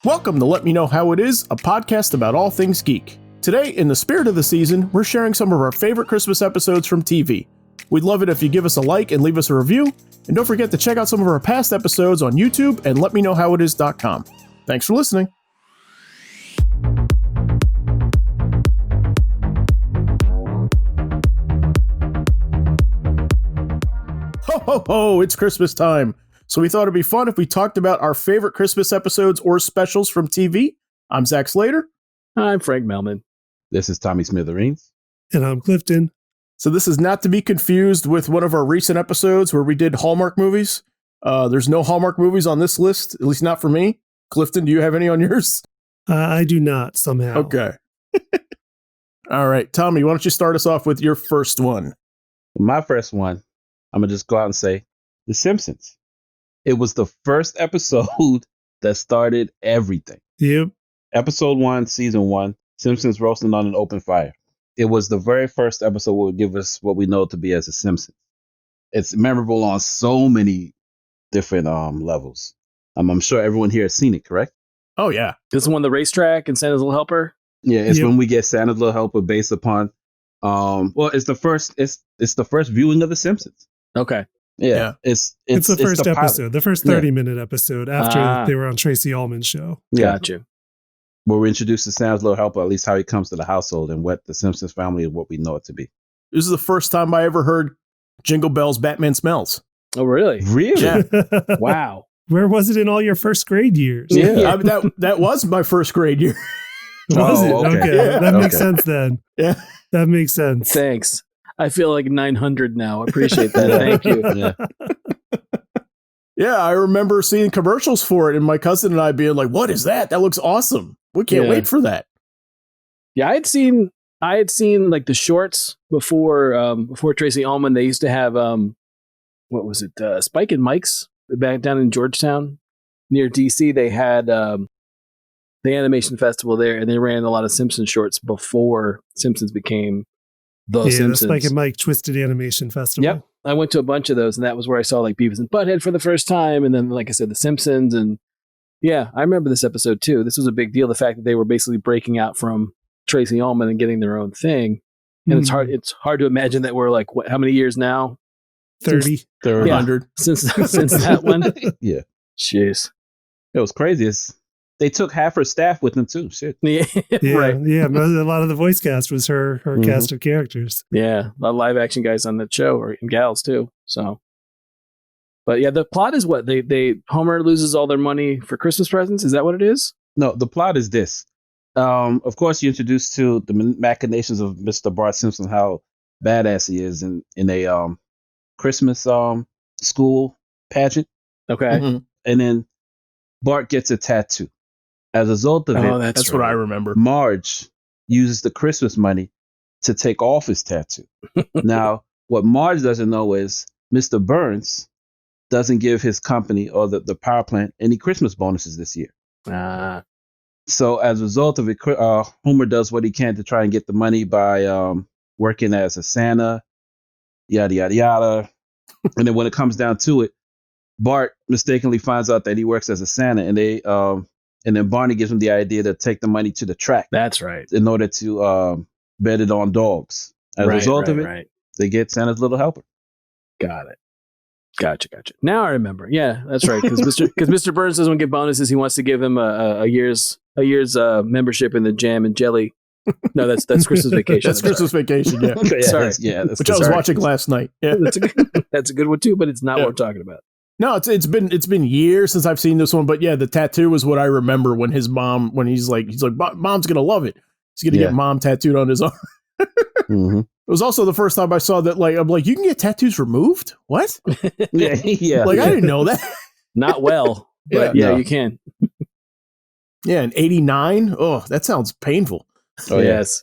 Welcome to Let Me Know How It Is, a podcast about all things geek. Today, in the spirit of the season, we're sharing some of our favorite Christmas episodes from TV. We'd love it if you give us a like and leave us a review, and don't forget to check out some of our past episodes on YouTube and letmeknowhowitis.com. Thanks for listening. Ho ho ho, it's Christmas time. So we thought it'd be fun if we talked about our favorite Christmas episodes or specials from TV. I'm Zach Slater. I'm Frank Melman. This is Tommy Smithereens. And I'm Clifton. So this is not to be confused with one of our recent episodes where we did Hallmark movies. There's no Hallmark movies on this list, at least not for me. Clifton, do you have any on yours? I do not, somehow. Okay. All right, Tommy, why don't you start us off with your first one? My first one, I'm going to just go out and say The Simpsons. It was the first episode that started everything. Yep. Episode 1, season 1, Simpsons roasting on an open fire. It was the very first episode that would give us what we know to be as The Simpsons. It's memorable on so many different levels. I'm sure everyone here has seen it, correct? Oh, yeah. This is one the racetrack and Santa's Little Helper. Yeah, it's Yep. when we get Santa's Little Helper based upon it's the first viewing of The Simpsons. Okay. Yeah. It's It's the first pilot. episode, the first 30-minute episode after Ah. they were on Tracy Ullman's show. Yeah. Got you. Where we're introduced to Santa's Little Helper, at least how he comes to the household and what the Simpsons family is, what we know it to be. This is the first time I ever heard Jingle Bells, Batman Smells. Oh, really? Really? Yeah. Wow. Where was it in all your first grade years? Yeah. I mean, that was my first grade year. Was it? Oh, okay. Okay. Yeah. That makes Okay. sense then. Yeah. That makes sense. Thanks. I feel like 900 now. Appreciate that. Thank you. Yeah. Yeah, I remember seeing commercials for it and my cousin and I being like, what is that? That looks awesome. We can't Yeah. wait for that. Yeah, I had seen like the shorts before Tracy Ullman. They used to have what was it? Spike and Mike's back down in Georgetown near DC. They had the animation festival there, and they ran a lot of Simpsons shorts before Simpsons became the The Simpsons. Spike and Mike Twisted Animation Festival. Yep. I went to a bunch of those, and that was where I saw like Beavis and Butthead for the first time, and then, like I said, The Simpsons. And yeah, I remember this episode too. This was a big deal. The fact that they were basically breaking out from Tracy Ullman and getting their own thing. And it's hard to imagine that we're like, how many years now 30. 100. since that one? Yeah. Jeez. It was crazy. They took half her staff with them too. Shit. Yeah, Yeah, right. yeah. A lot of the voice cast was her Mhm. cast of characters. Yeah, a lot of live action guys on that show, and gals too. So, but yeah, the plot is what they Homer loses all their money for Christmas presents. Is that what it is? No, the plot is this. Of course, you're introduced to the machinations of Mr. Bart Simpson, how badass he is in a Christmas school pageant. Okay. Mhm. And then Bart gets a tattoo. As a result of Oh, it, That's what I remember. Marge uses the Christmas money to take off his tattoo. Now, what Marge doesn't know is Mr. Burns doesn't give his company or the power plant any Christmas bonuses this year. Ah, So as a result of it, Homer does what he can to try and get the money by working as a Santa, yada, yada, yada. And then when it comes down to it, Bart mistakenly finds out that he works as a Santa, and then Barney gives him the idea to take the money to the track that's right. in order to bet it on dogs. As a result of it, right. they get Santa's Little Helper. Got it. Gotcha. Now I remember. Yeah, that's right. Because Mr. Burns doesn't want to give bonuses. He wants to give him a year's membership in the Jam and Jelly. No, that's Christmas Vacation. That's Christmas Vacation, yeah. Okay, Sorry. that's Which I was watching last night. Yeah. That's a good one too, but it's not Yeah. what we're talking about. No, it's been years since I've seen this one, but yeah, the tattoo was what I remember when he's like, Mom's gonna love it. He's gonna Yeah. get Mom tattooed on his arm. Mhm. It was also the first time I saw that. Like, I'm like, you can get tattoos removed? What? Yeah, yeah. Like, I didn't know that. Not well, but Yeah. yeah, No. you can. Yeah, in '89. Oh, that sounds painful. Oh, yeah. Yes,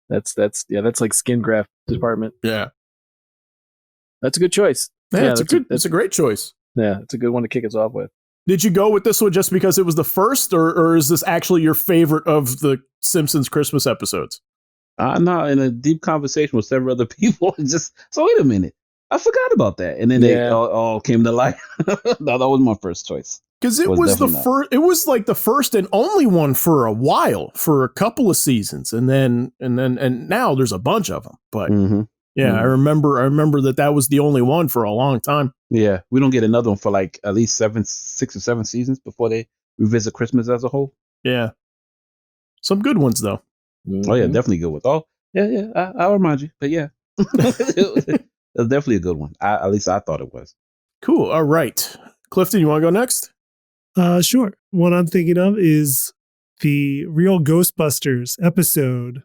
that's like skin graft department. Yeah, That's a good choice. yeah, it's that's a great choice. Yeah, it's a good one to kick us off with. Did you go with this one just because it was the first, or is this actually your favorite of the Simpsons Christmas episodes? No, in a deep conversation with several other people, so wait a minute, I forgot about that, and then they Yeah. all came to life. No, that was my first choice. Because it was the first. It was like the first and only one for a while, for a couple of seasons, and now there's a bunch of them. But I remember that was the only one for a long time. Yeah, we don't get another one for like at least 6 or 7 seasons before they revisit Christmas as a whole. Yeah, some good ones though. Oh yeah, definitely good ones. Oh yeah, I'll remind you. But yeah, it was definitely a good one. At least I thought it was. Cool. All right, Clifton, you want to go next? Sure. What I'm thinking of is the Real Ghostbusters episode,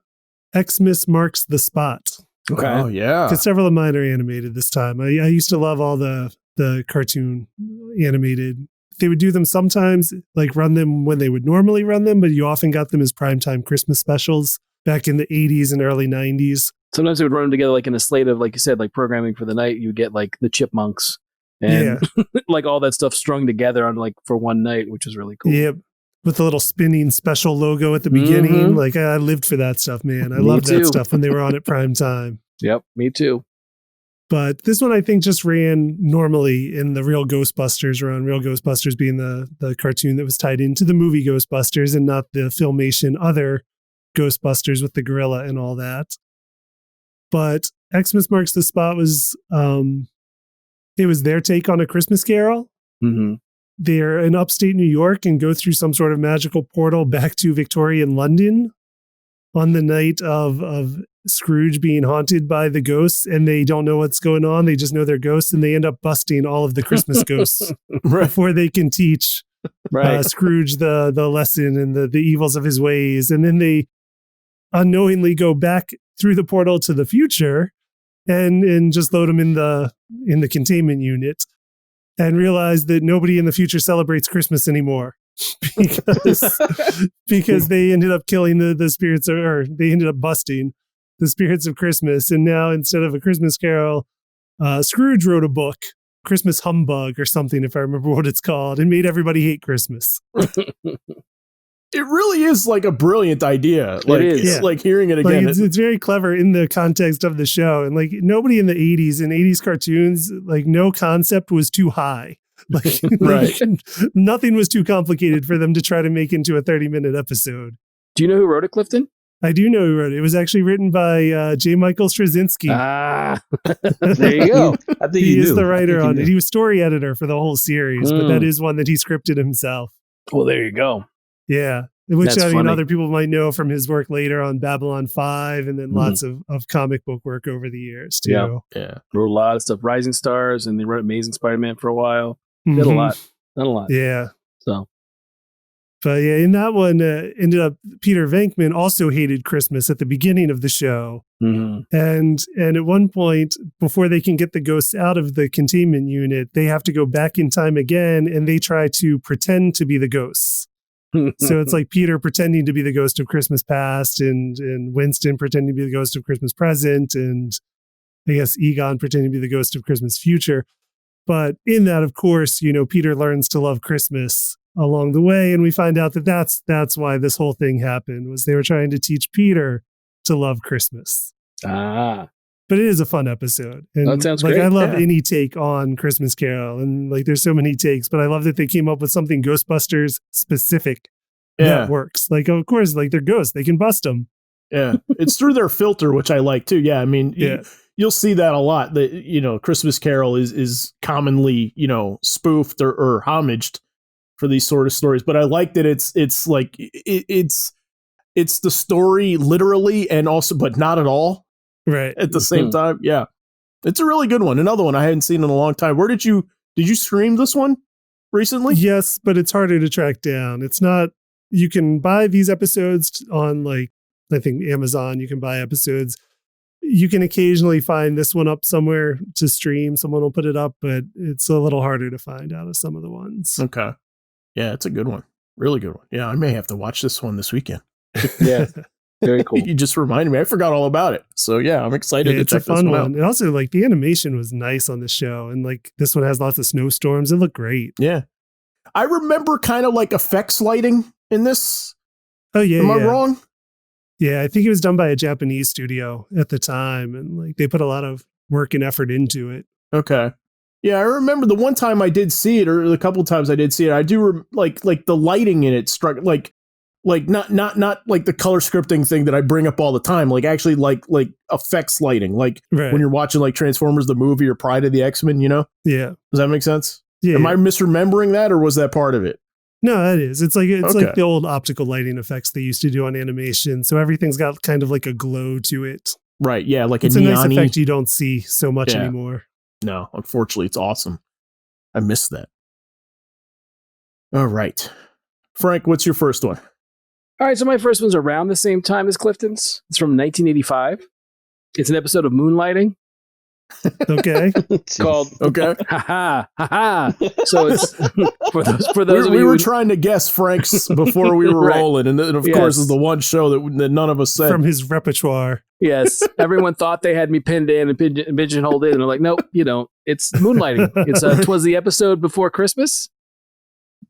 Xmas Marks the Spot. Okay. Oh, yeah. Because several of mine are animated this time. I used to love all the cartoon animated. They would do them sometimes, like run them when they would normally run them, but you often got them as primetime Christmas specials back in the 80s and early 90s. Sometimes they would run them together like in a slate of, like you said, like programming for the night. You would get like the Chipmunks. And like all that stuff strung together on like for one night, which was really cool. Yep. With the little spinning special logo at the beginning. Like I lived for that stuff, man. I loved that stuff when they were on at prime time. Yep, me too. But this one I think just ran normally in the Real Ghostbusters, or on Real Ghostbusters being the cartoon that was tied into the movie Ghostbusters and not the Filmation other Ghostbusters with the gorilla and all that. But Xmas Marks the Spot was it was their take on A Christmas Carol. Mm-hmm. They're in upstate New York and go through some sort of magical portal back to Victorian London on the night of Scrooge being haunted by the ghosts, and they don't know what's going on. They just know they're ghosts, and they end up busting all of the Christmas ghosts before they can teach Scrooge the lesson and the evils of his ways. And then they unknowingly go back through the portal to the future and just load them in the containment unit and realize that nobody in the future celebrates Christmas anymore because they ended up killing the spirits, or they ended up busting the spirits of Christmas. And now instead of A Christmas Carol, Scrooge wrote a book, Christmas Humbug or something, if I remember what it's called, and made everybody hate Christmas. It really is like a brilliant idea. Like, it's like hearing it again. Like it's very clever in the context of the show. And like nobody in the 80s and 80s cartoons, like no concept was too high. Like, nothing was too complicated for them to try to make into a 30-minute episode. Do you know who wrote it, Clifton? I do know who wrote it. It was actually written by J. Michael Straczynski. There you go. I think he is the writer on it. He was story editor for the whole series, but that is one that he scripted himself. Well, there you go. Yeah. Which other people might know from his work later on Babylon 5 and then lots of comic book work over the years too. Yeah. Wrote a lot of stuff. Rising Stars, and they wrote Amazing Spider-Man for a while. Did a lot. Done a lot. Yeah. So. But yeah, in that one, ended up Peter Venkman also hated Christmas at the beginning of the show. Mm-hmm. And at one point, before they can get the ghosts out of the containment unit, they have to go back in time again, and they try to pretend to be the ghosts. So it's like Peter pretending to be the ghost of Christmas past, and Winston pretending to be the ghost of Christmas present, and I guess Egon pretending to be the ghost of Christmas future. But in that, of course, Peter learns to love Christmas along the way, and we find out that that's why this whole thing happened, was they were trying to teach Peter to love Christmas. But it is a fun episode. And that sounds great. I love any take on Christmas Carol, and like there's so many takes, but I love that they came up with something Ghostbusters specific that works. Like, of course, like they're ghosts, they can bust them. Yeah, it's through their filter, which I like too. Yeah, I mean, you'll see that a lot. That Christmas Carol is commonly spoofed or homaged for these sort of stories. But I like that it's like it's the story literally and also, but not at all. Right. At the same time. Yeah. It's a really good one. Another one I hadn't seen in a long time. Did you stream this one recently? Yes, but it's harder to track down. It's not, you can buy these episodes on like, I think Amazon, you can buy episodes. You can occasionally find this one up somewhere to stream. Someone will put it up, but it's a little harder to find out of some of the ones. Okay. Yeah, it's a good one. Really good one. Yeah, I may have to watch this one this weekend. Yeah. Very cool. You just reminded me. I forgot all about it. So yeah, I'm excited to check this one out. And also, like, the animation was nice on the show, and like this one has lots of snowstorms. It looked great. Yeah, I remember kind of like effects lighting in this. Oh yeah, am I wrong? Yeah, I think it was done by a Japanese studio at the time, and like they put a lot of work and effort into it. Okay. Yeah, I remember the one time I did see it, or a couple times I did see it. I do like the lighting in it struck like not like the color scripting thing that I bring up all the time. Like actually like effects lighting, like Right. when you're watching like Transformers the movie or Pride of the X-Men. You know? Yeah. Does that make sense? Yeah. Am I misremembering that, or was that part of it? No, that is. It's Okay. like the old optical lighting effects they used to do on animation. So everything's got kind of like a glow to it. Right? Yeah, like It's a a nice neon-y. effect you don't see so much Yeah. anymore. No, unfortunately, it's awesome. I missed that. All right, Frank, what's your first one? All right, so my first one's around the same time as Clifton's. It's from 1985. It's an episode of Moonlighting Okay. called Okay. Ha Ha Ha Ha. So it's for those of we you were who- trying to guess Frank's before we were Right. rolling, and of Yes. course is the one show that none of us said. From his repertoire. Yes, everyone thought they had me pinned in and pigeonholed in, and they're like, nope, you don't. It's Moonlighting. It's 'twas the episode before Christmas.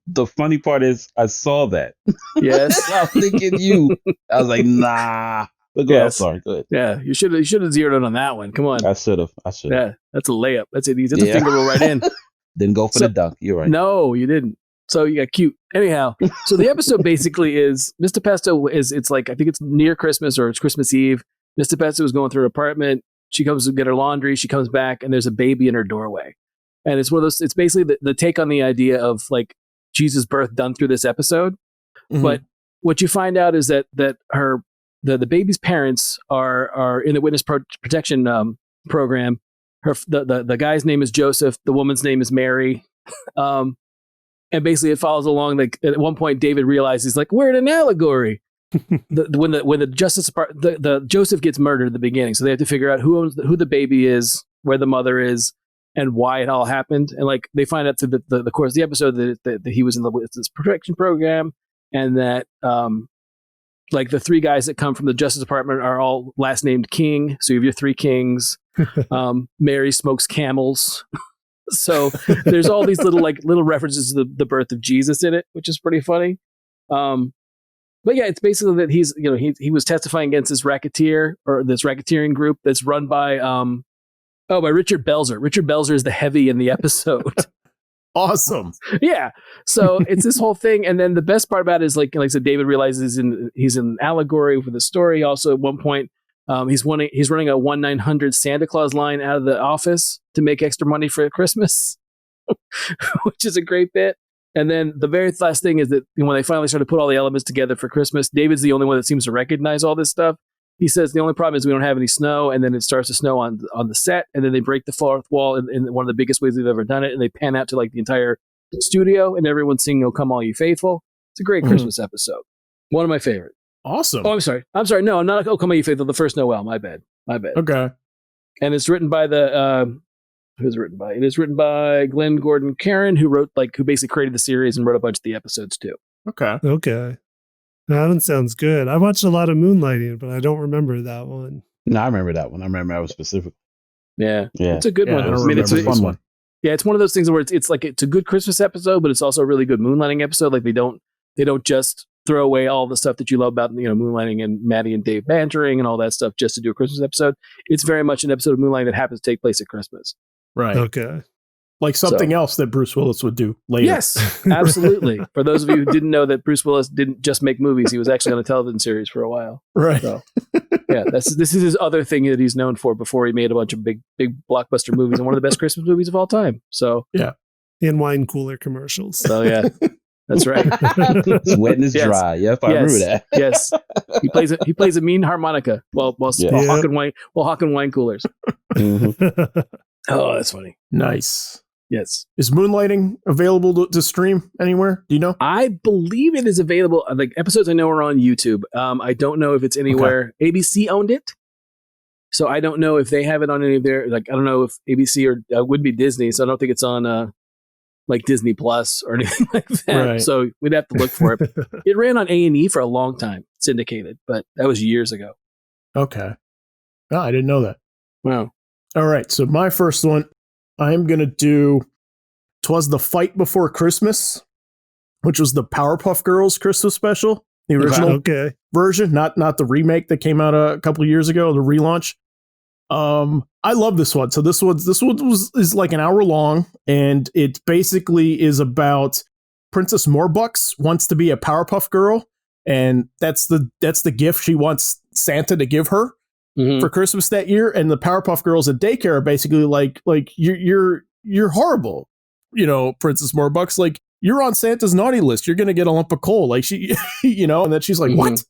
The funny part is, I saw that. Yes, I was thinking you. I was like, nah. But go ahead. Yes. Sorry. Good. yeah, you should have zeroed in on that one. Come on, I should have. yeah, that's a layup. That's it. That's a Yeah. finger roll right in. Didn't go for So- the dunk. You're right. No, you didn't. So you got cute. Anyhow, so the episode basically is Mr. Pesto it's like I think it's near Christmas or it's Christmas Eve. Mr. Pesto is going through her apartment. She comes to get her laundry. She comes back and there's a baby in her doorway. And it's one of those. It's basically the take on the idea of like Jesus' birth done through this episode. Mhm. But what you find out is that the baby's parents are in the witness protection program. The guy's name is Joseph. The woman's name is Mary. And basically, it follows along. Like at one point, David realizes, like, we're in an allegory. When the Justice Department, the Joseph gets murdered at the beginning, so they have to figure out who the baby is, where the mother is, and why it all happened. And like they find out through the course of the episode that he was in the witness protection program, and that like the three guys that come from the Justice Department are all last named King. So you have your three kings. Mary smokes camels. So there's all these little references to the birth of Jesus in it, which is pretty funny. But yeah, it's basically that he's he was testifying against this racketeer or this racketeering group that's run by by Richard Belzer. Richard Belzer is the heavy in the episode. Awesome. Yeah. So it's this whole thing. And then the best part about it is like I said, David realizes he's in allegory for the story. Also at one point, he's running a 1-900 Santa Claus line out of the office to make extra money for Christmas, which is a great bit. And then the very last thing is that when they finally start to put all the elements together for Christmas, David's the only one that seems to recognize all this stuff. He says the only problem is we don't have any snow, and then it starts to snow on the set, and then they break the fourth wall in one of the biggest ways they've ever done it, and they pan out to like the entire studio, and everyone's singing "Oh Come All You Faithful." It's a great Christmas episode. One of my favorite. Awesome. Oh, I'm sorry. No, not "Oh Come All You Faithful." The first Noel. My bad. Okay. And it's written by who's written by? It is written by Glenn Gordon Caron, who basically created the series and wrote a bunch of the episodes too. Okay. Okay. That one sounds good. I watched a lot of Moonlighting, but I don't remember that one. No, I remember that one. I remember that was specific. Yeah, Yeah. it's a good Yeah, one. I don't I mean, it's remember a this fun one. one. Yeah, it's one of those things where it's like it's a good Christmas episode, but it's also a really good Moonlighting episode. Like they don't just throw away all the stuff that you love about Moonlighting and Maddie and Dave bantering and all that stuff just to do a Christmas episode. It's very much an episode of Moonlighting that happens to take place at Christmas. Right. Okay. Like something else that Bruce Willis would do later. Yes, absolutely. For those of you who didn't know that Bruce Willis didn't just make movies, he was actually on a television series for a while. Right. So, yeah, this is his other thing that he's known for before he made a bunch of big blockbuster movies and one of the best Christmas movies of all time. So, And wine cooler commercials. yeah, that's right. It's wet and it's Yes. dry. Yep, I remember that. Yes, he plays a mean harmonica while Yeah. hawking wine coolers. Mhm. Oh, that's funny. Nice. Yes, Is Moonlighting available to stream anywhere? Do you know? I believe it is available. Like episodes I know are on YouTube. I don't know if it's anywhere. ABC owned it, so I don't know if they have it on any of their. Like I don't know if ABC or would be Disney. So I don't think it's on like Disney Plus or anything like that. Right. So we'd have to look for it. It ran on A&E for a long time, syndicated, but that was years ago. Okay. Oh, I didn't know that. Wow. All right. So my first one, I'm going to do 'Twas the Fight Before Christmas, which was the Powerpuff Girls Christmas special, the original Okay. version, not the remake that came out a couple of years ago, the relaunch. I love this one. So this one is like an hour long, and it basically is about Princess Morbucks wants to be a Powerpuff Girl, and that's the gift she wants Santa to give her for Christmas that year. And the Powerpuff Girls at daycare are basically like you're horrible, Princess Morbucks. Like, you're on Santa's naughty list. You're gonna get a lump of coal. Like, she, and then she's like, what?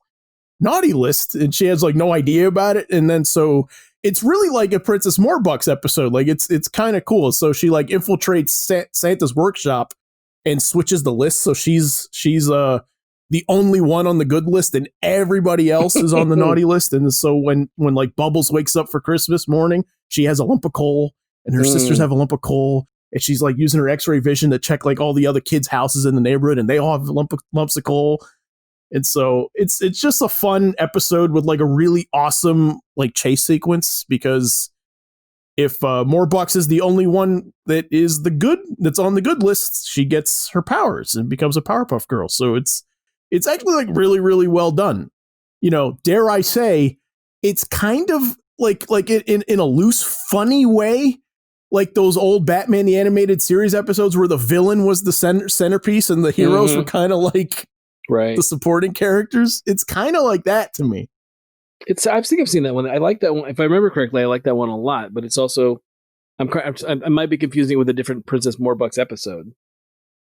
Naughty list? And she has like no idea about it. And then so it's really like a Princess Morbucks episode. Like, it's kind of cool. So she like infiltrates Santa's workshop and switches the list. So she's the only one on the good list, and everybody else is on the naughty list. And so when like Bubbles wakes up for Christmas morning, she has a lump of coal, and her sisters have a lump of coal, and she's like using her X-ray vision to check like all the other kids' houses in the neighborhood, and they all have lumps of coal. And so it's just a fun episode with like a really awesome like chase sequence, because if Morbucks is the only one that's on the good list, she gets her powers and becomes a Powerpuff Girl. So it's actually like really, really well done. Dare I say, it's kind of like in a loose, funny way, like those old Batman the Animated Series episodes where the villain was the centerpiece and the heroes were kind of like the supporting characters. It's kind of like that to me. I think I've seen that one. I like that one. If I remember correctly, I like that one a lot. But it's also, I might be confusing it with a different Princess Morbucks episode.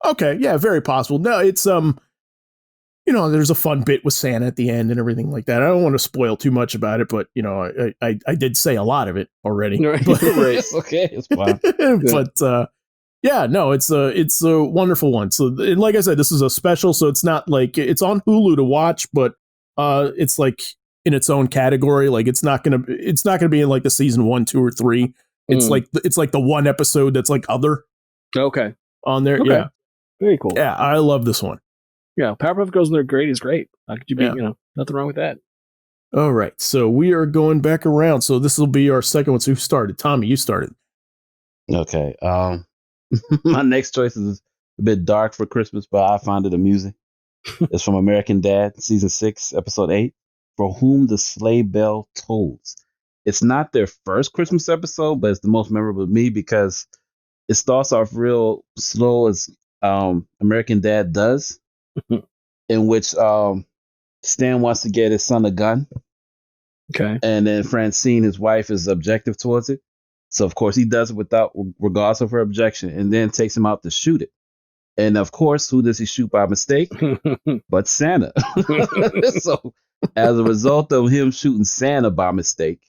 Okay, yeah, very possible. No, it's there's a fun bit with Santa at the end and everything like that. I don't want to spoil too much about it, but I did say a lot of it already. Right. But, Okay, it's fine. But yeah, no, it's a wonderful one. So, and like I said, this is a special, so it's not like it's on Hulu to watch, but it's like in its own category. Like, it's not gonna be in like the season 1, 2, or 3. It's like the one episode that's like other. Okay. On there, okay. Yeah, very cool. Yeah, I love this one. Yeah, Powerpuff Girls and they're great is great. How could you be, nothing wrong with that. All right, so we are going back around. So this will be our second one. So who started? Tommy, you started. Okay. My next choice is a bit dark for Christmas, but I find it amusing. It's from American Dad, season 6, episode 8, For Whom the Sleigh Bell Tolls. It's not their first Christmas episode, but it's the most memorable to me because it starts off real slow, as American Dad does, in which Stan wants to get his son a gun. Okay. And then Francine, his wife, is objective towards it. So, of course, he does it regardless of her objection, and then takes him out to shoot it. And, of course, who does he shoot by mistake? But Santa. So, as a result of him shooting Santa by mistake,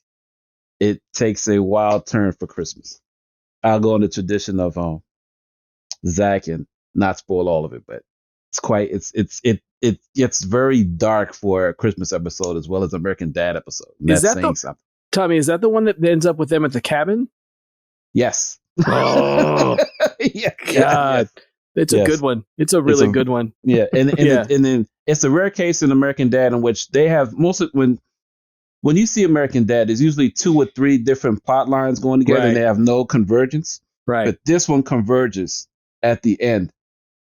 it takes a wild turn for Christmas. I'll go in the tradition of Zach and not spoil all of it, but it gets very dark for a Christmas episode as well as American Dad episode. Is that saying something? Tommy, is that the one that ends up with them at the cabin? Yes. Oh, yeah. God. It's a good one. It's a really good one. Yeah. And then it's a rare case in American Dad in which they have when you see American Dad, there's usually 2 or 3 different plot lines going together, and they have no convergence. Right. But this one converges at the end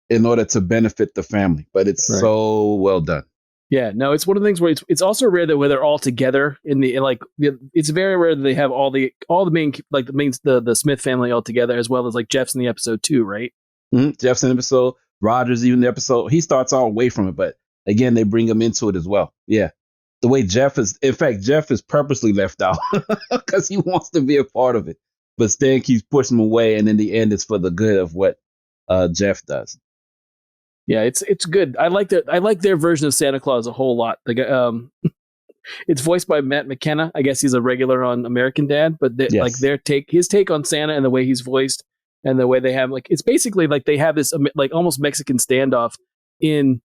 in order to benefit the family. But it's so well done. Yeah, no, it's one of the things where it's also rare that when they're all together it's very rare that they have all the main, like the Smith family all together, as well as like Jeff's in the episode too, right? Mm-hmm. Jeff's in the episode, Roger's even in the episode. He starts all away from it, but again, they bring him into it as well. Yeah. The way Jeff is purposely left out because he wants to be a part of it, but Stan keeps pushing him away, and in the end, it's for the good of what Jeff does. Yeah, it's good. I like their version of Santa Claus a whole lot. Like, it's voiced by Matt McKenna. I guess he's a regular on American Dad, but like his take on Santa and the way he's voiced and the way they have, like, it's basically like they have this like almost Mexican standoff in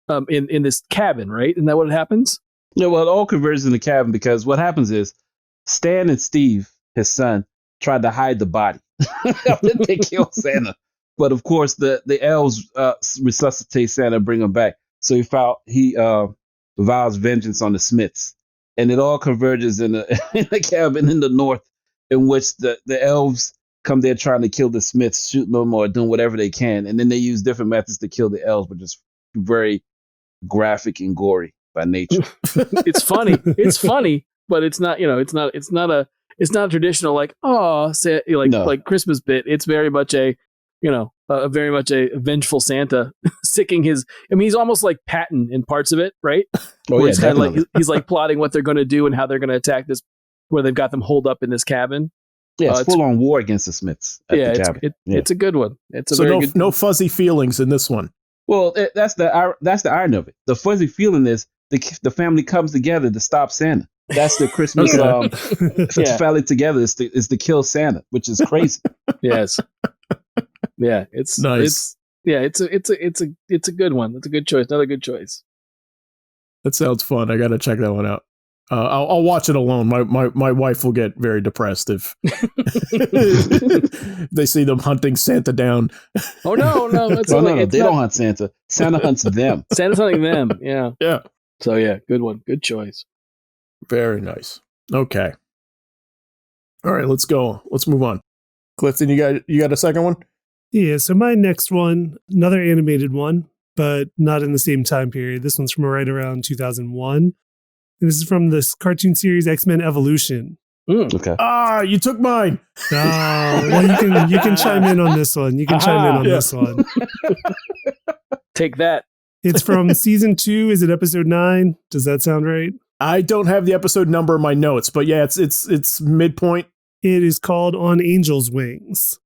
this cabin, right? Isn't that what happens? Yeah, well, it all converges in the cabin because what happens is Stan and Steve, his son, tried to hide the body after they killed Santa. But of course, the elves resuscitate Santa and bring him back. So he vows vengeance on the Smiths, and it all converges in a cabin in the north, in which the elves come there trying to kill the Smiths, shooting them or doing whatever they can, and then they use different methods to kill the elves, which is very graphic and gory by nature. It's funny, but it's not. it's not traditional like No. like Christmas bit. It's very much a very much a vengeful Santa sicking his. I mean, he's almost like Patton in parts of it, right? Oh Where yeah, it's kind of like definitely. he's like plotting what they're going to do and how they're going to attack this, where they've got them holed up in this cabin. Yeah, it's it's- full on war against the Smiths at the cabin. It's a good one. It's a So very no, good. no fuzzy feelings in this one. Well, that's the irony of it. The fuzzy feeling is the family comes together to stop Santa. That's the Christmas Okay. Yeah. family together is to kill Santa, which is crazy. Yes. Yeah, it's Nice. It's a good one. It's a good choice. Another good choice. That sounds fun. I got to check that one out. I'll watch it alone. My wife will get very depressed if they see them hunting Santa down. Oh no, it's Oh, like, no, it's they not- don't hunt Santa. Santa hunts them. Santa's hunting them. Yeah. Yeah. So yeah, good one. Good choice. Very nice. Okay. All right, let's go. Let's move on. Clifton, you got a second one? Yeah, so my next one, another animated one, but not in the same time period. This one's from right around 2001. And this is from this cartoon series X-Men Evolution. Okay. Ah, you took mine. Oh, well, you can chime in on this one. You can chime in on Yeah. this one. Take that. It's from season 2. Is it episode 9? Does that sound right? I don't have the episode number in my notes, but yeah, it's midpoint. It is called On Angel's Wings.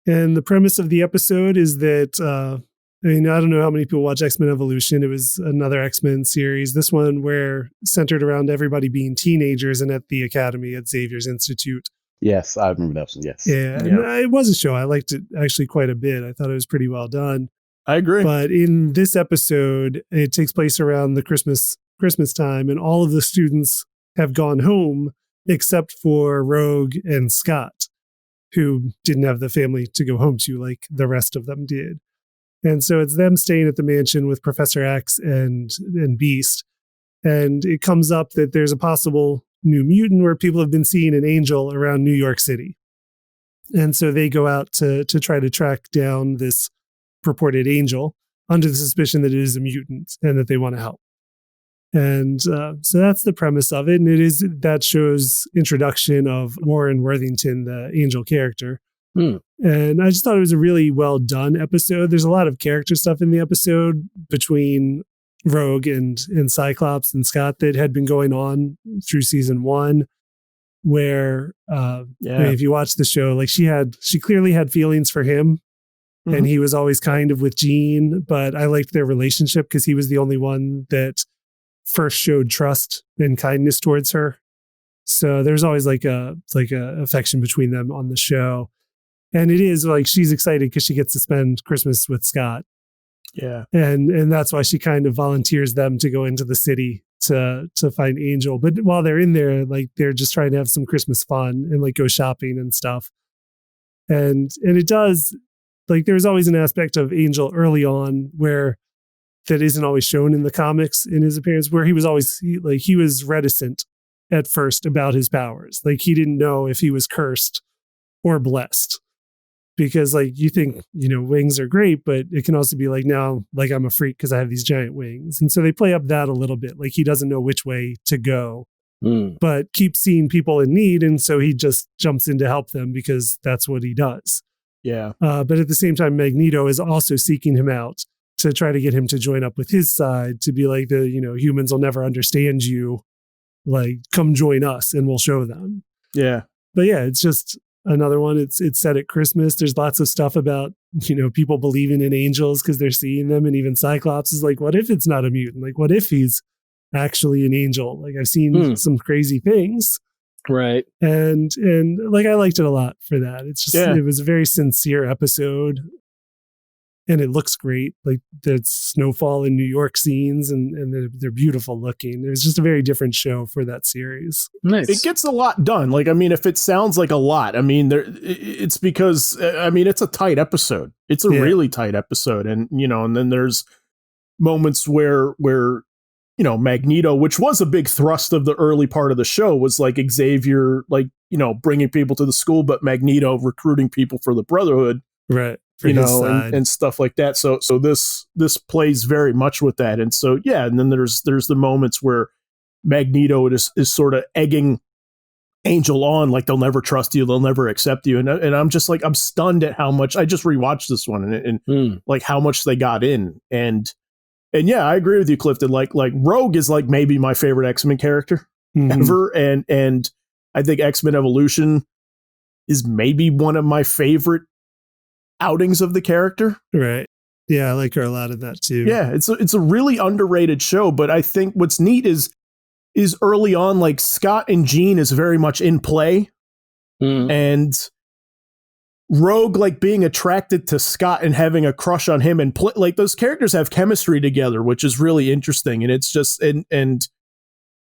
And the premise of the episode is that, I don't know how many people watch X-Men Evolution. It was another X-Men series. This one where centered around everybody being teenagers and at the academy at Xavier's Institute. Yes, I remember that one. Yes. Yeah, and it was a show. I liked it actually quite a bit. I thought it was pretty well done. I agree. But in this episode, it takes place around the Christmas time, and all of the students have gone home except for Rogue and Scott, who didn't have the family to go home to like the rest of them did. And so it's them staying at the mansion with Professor X and Beast. And it comes up that there's a possible new mutant where people have been seeing an angel around New York City. And so they go out to try to track down this purported angel under the suspicion that it is a mutant and that they want to help. And so that's the premise of it. And it is that show's introduction of Warren Worthington, the angel character. And I just thought it was a really well done episode. There's a lot of character stuff in the episode between Rogue and Cyclops and Scott that had been going on through season 1, where if you watch the show, like she clearly had feelings for him. And he was always kind of with Jean, but I liked their relationship because he was the only one that first showed trust and kindness towards her. So there's always like a affection between them on the show. And it is like she's excited because she gets to spend Christmas with Scott. Yeah. And that's why she kind of volunteers them to go into the city to find Angel. But while they're in there, like they're just trying to have some Christmas fun and like go shopping and stuff. And it does, like there's always an aspect of Angel early on where that isn't always shown in the comics in his appearance, where he was reticent at first about his powers. Like he didn't know if he was cursed or blessed. Because like you think, wings are great, but it can also be like, now, like I'm a freak because I have these giant wings. And so they play up that a little bit. Like he doesn't know which way to go, but keeps seeing people in need. And so he just jumps in to help them because that's what he does. Yeah. But at the same time, Magneto is also seeking him out to try to get him to join up with his side, to be like humans will never understand you. Like, come join us and we'll show them. Yeah. But yeah, it's just another one. It's set at Christmas. There's lots of stuff about, people believing in angels because they're seeing them. And even Cyclops is like, what if it's not a mutant? Like, what if he's actually an angel? Like I've seen some crazy things. Right. And like, I liked it a lot for that. It's just, It was a very sincere episode. And it looks great. Like the snowfall in New York scenes and they're beautiful looking. It was just a very different show for that series. Nice. It gets a lot done. Like, I mean, if it sounds like a lot, I mean, it's because, it's a tight episode. It's a really tight episode. And, and then there's moments where Magneto, which was a big thrust of the early part of the show, was like Xavier, like, bringing people to the school, but Magneto recruiting people for the Brotherhood. Right. And stuff like that. So this plays very much with that. And so, and then there's the moments where Magneto is sort of egging Angel on like they'll never trust you, they'll never accept you, and I'm just like, I'm stunned at how much. I just rewatched this one and like how much they got in, and yeah, I agree with you, Clifton. Like Rogue is like maybe my favorite X-Men character ever, and I think X-Men Evolution is maybe one of my favorite outings of the character. Right. Yeah, I like her a lot in that too. Yeah, it's a really underrated show, but I think what's neat is early on, like Scott and Jean is very much in play, and Rogue like being attracted to Scott and having a crush on him, and like those characters have chemistry together, which is really interesting, and it's just and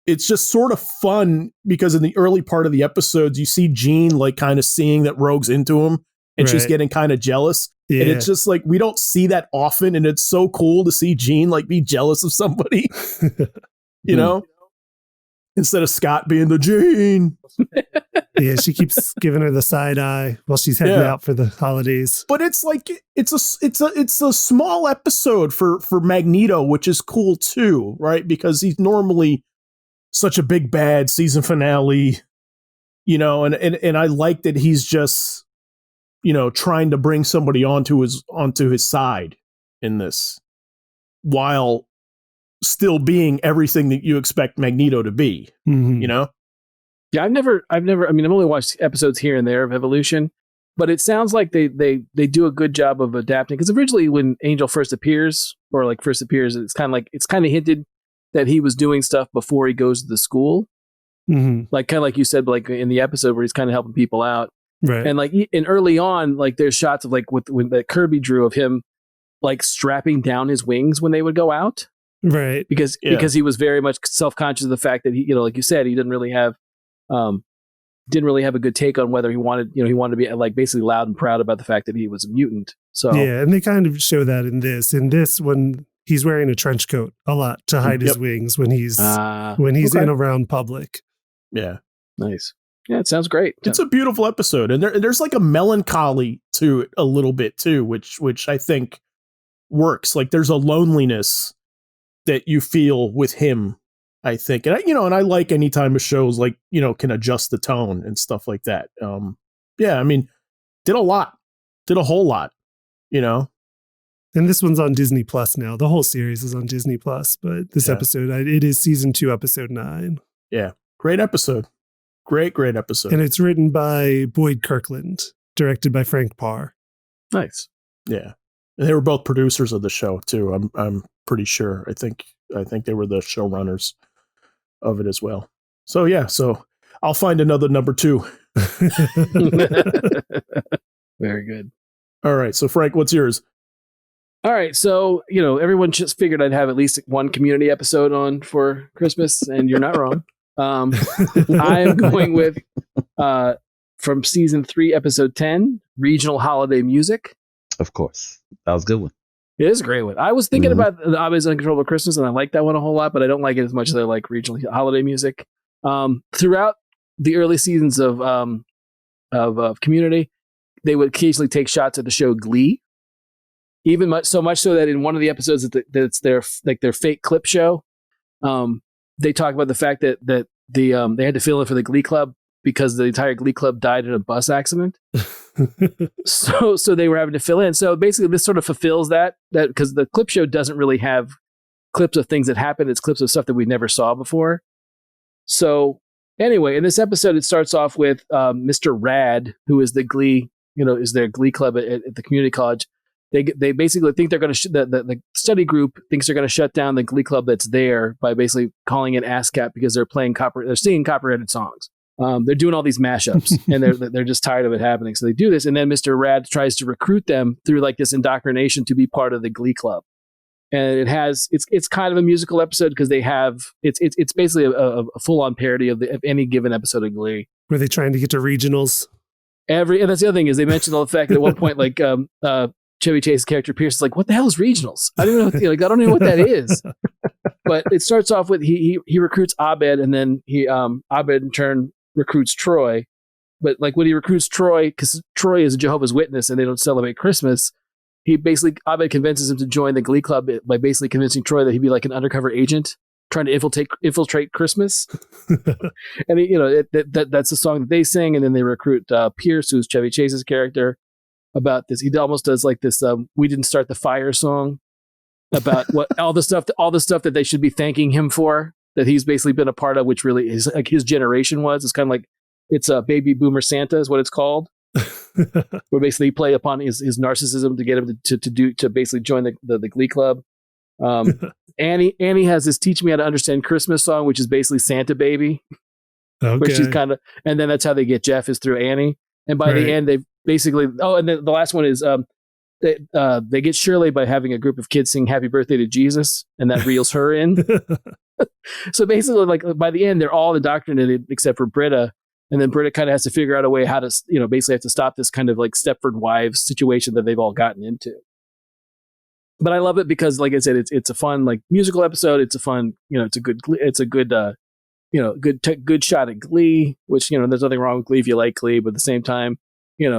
it's just sort of fun because in the early part of the episodes, you see Jean like kind of seeing that Rogue's into him, and she's getting kind of jealous. Yeah. And it's just like, we don't see that often. And it's so cool to see Jean like be jealous of somebody, you know, instead of Scott being the Jean. Yeah. She keeps giving her the side eye while she's heading out for the holidays. But it's like, it's a small episode for Magneto, which is cool too. Right. Because he's normally such a big bad season finale, you know, and I like that he's just, you know, trying to bring somebody onto his side in this, while still being everything that you expect Magneto to be. You know? Yeah, I've never. I mean, I've only watched episodes here and there of Evolution, but it sounds like they do a good job of adapting. Because originally, when Angel first appears, it's kind of hinted that he was doing stuff before he goes to the school, like kind of like you said, like in the episode where he's kind of helping people out. Right. And like in early on, like there's shots of like when that Kirby drew of him like strapping down his wings when they would go out. Right. Because he was very much self-conscious of the fact that he, you know, like you said, he didn't really have a good take on whether he wanted to be like basically loud and proud about the fact that he was a mutant. So yeah, and they kind of show that in this when he's wearing a trench coat a lot to hide his wings when he's in around public. Yeah. Nice. Yeah, it sounds great. It's a beautiful episode, and there's like a melancholy to it a little bit too, which I think works. Like there's a loneliness that you feel with him, I think, and I like any time a show's like, you know, can adjust the tone and stuff like that. Yeah, I mean, did a whole lot, you know. And this one's on Disney Plus now. The whole series is on Disney Plus, but this episode, it is season 2, episode 9. Yeah, great episode. Great episode. And it's written by Boyd Kirkland, directed by Frank Parr. Nice. Yeah. And they were both producers of the show too. I'm pretty sure. I think they were the showrunners of it as well. So yeah, I'll find another number 2. Very good. All right. So Frank, what's yours? All right. So, you know, everyone just figured I'd have at least one Community episode on for Christmas, and you're not wrong. I am going with from season 3, episode 10, Regional Holiday Music. Of course. That was a good one. It is a great one. I was thinking about the Abba's Uncontrollable Christmas, and I like that one a whole lot, but I don't like it as much as I like Regional Holiday Music. Throughout the early seasons of Community, they would occasionally take shots at the show Glee. Even much so that in one of the episodes that it's their fake clip show, they talk about the fact that they had to fill in for the Glee Club because the entire Glee Club died in a bus accident. so they were having to fill in. So basically, this sort of fulfills that because the clip show doesn't really have clips of things that happened. It's clips of stuff that we never saw before. So anyway, in this episode, it starts off with Mr. Rad, who is the Glee, is their Glee Club at the community college. They basically think they're going to the study group thinks they're going to shut down the Glee Club that's there by basically calling it ASCAP because they're singing copyrighted songs. They're doing all these mashups and they're just tired of it happening. So they do this, and then Mr. Rad tries to recruit them through like this indoctrination to be part of the Glee Club. And it's kind of a musical episode because they have it's basically a full on parody of any given episode of Glee. Were they trying to get to regionals? And that's the other thing is they mentioned all the fact that at one point like Chevy Chase's character Pierce is like, what the hell is regionals? I don't know. I don't know what that is. But it starts off with he recruits Abed, and then Abed in turn recruits Troy. But like when he recruits Troy, because Troy is a Jehovah's Witness and they don't celebrate Christmas, Abed convinces him to join the Glee Club by basically convincing Troy that he'd be like an undercover agent trying to infiltrate Christmas. And that's the song that they sing, and then they recruit Pierce, who's Chevy Chase's character, about this. He almost does like this "We Didn't Start the Fire" song about what all the stuff that they should be thanking him for, that he's basically been a part of, which really is like his generation was. It's kind of like it's a baby boomer Santa is what it's called. Where basically play upon his narcissism to get him to basically join the Glee Club. Annie has this "Teach Me How to Understand Christmas" song, which is basically Santa Baby. Okay. Where she's kind of, and then that's how they get Jeff, is through Annie. And by the end, they basically, and then the last one is they get Shirley by having a group of kids sing "Happy Birthday to Jesus," and that reels her in. So basically, like by the end, they're all indoctrinated except for Britta. And then Britta kind of has to figure out a way how to, basically have to stop this kind of like Stepford Wives situation that they've all gotten into. But I love it because, like I said, it's a fun like musical episode. It's a fun, it's a good good shot at Glee. Which there's nothing wrong with Glee if you like Glee, but at the same time,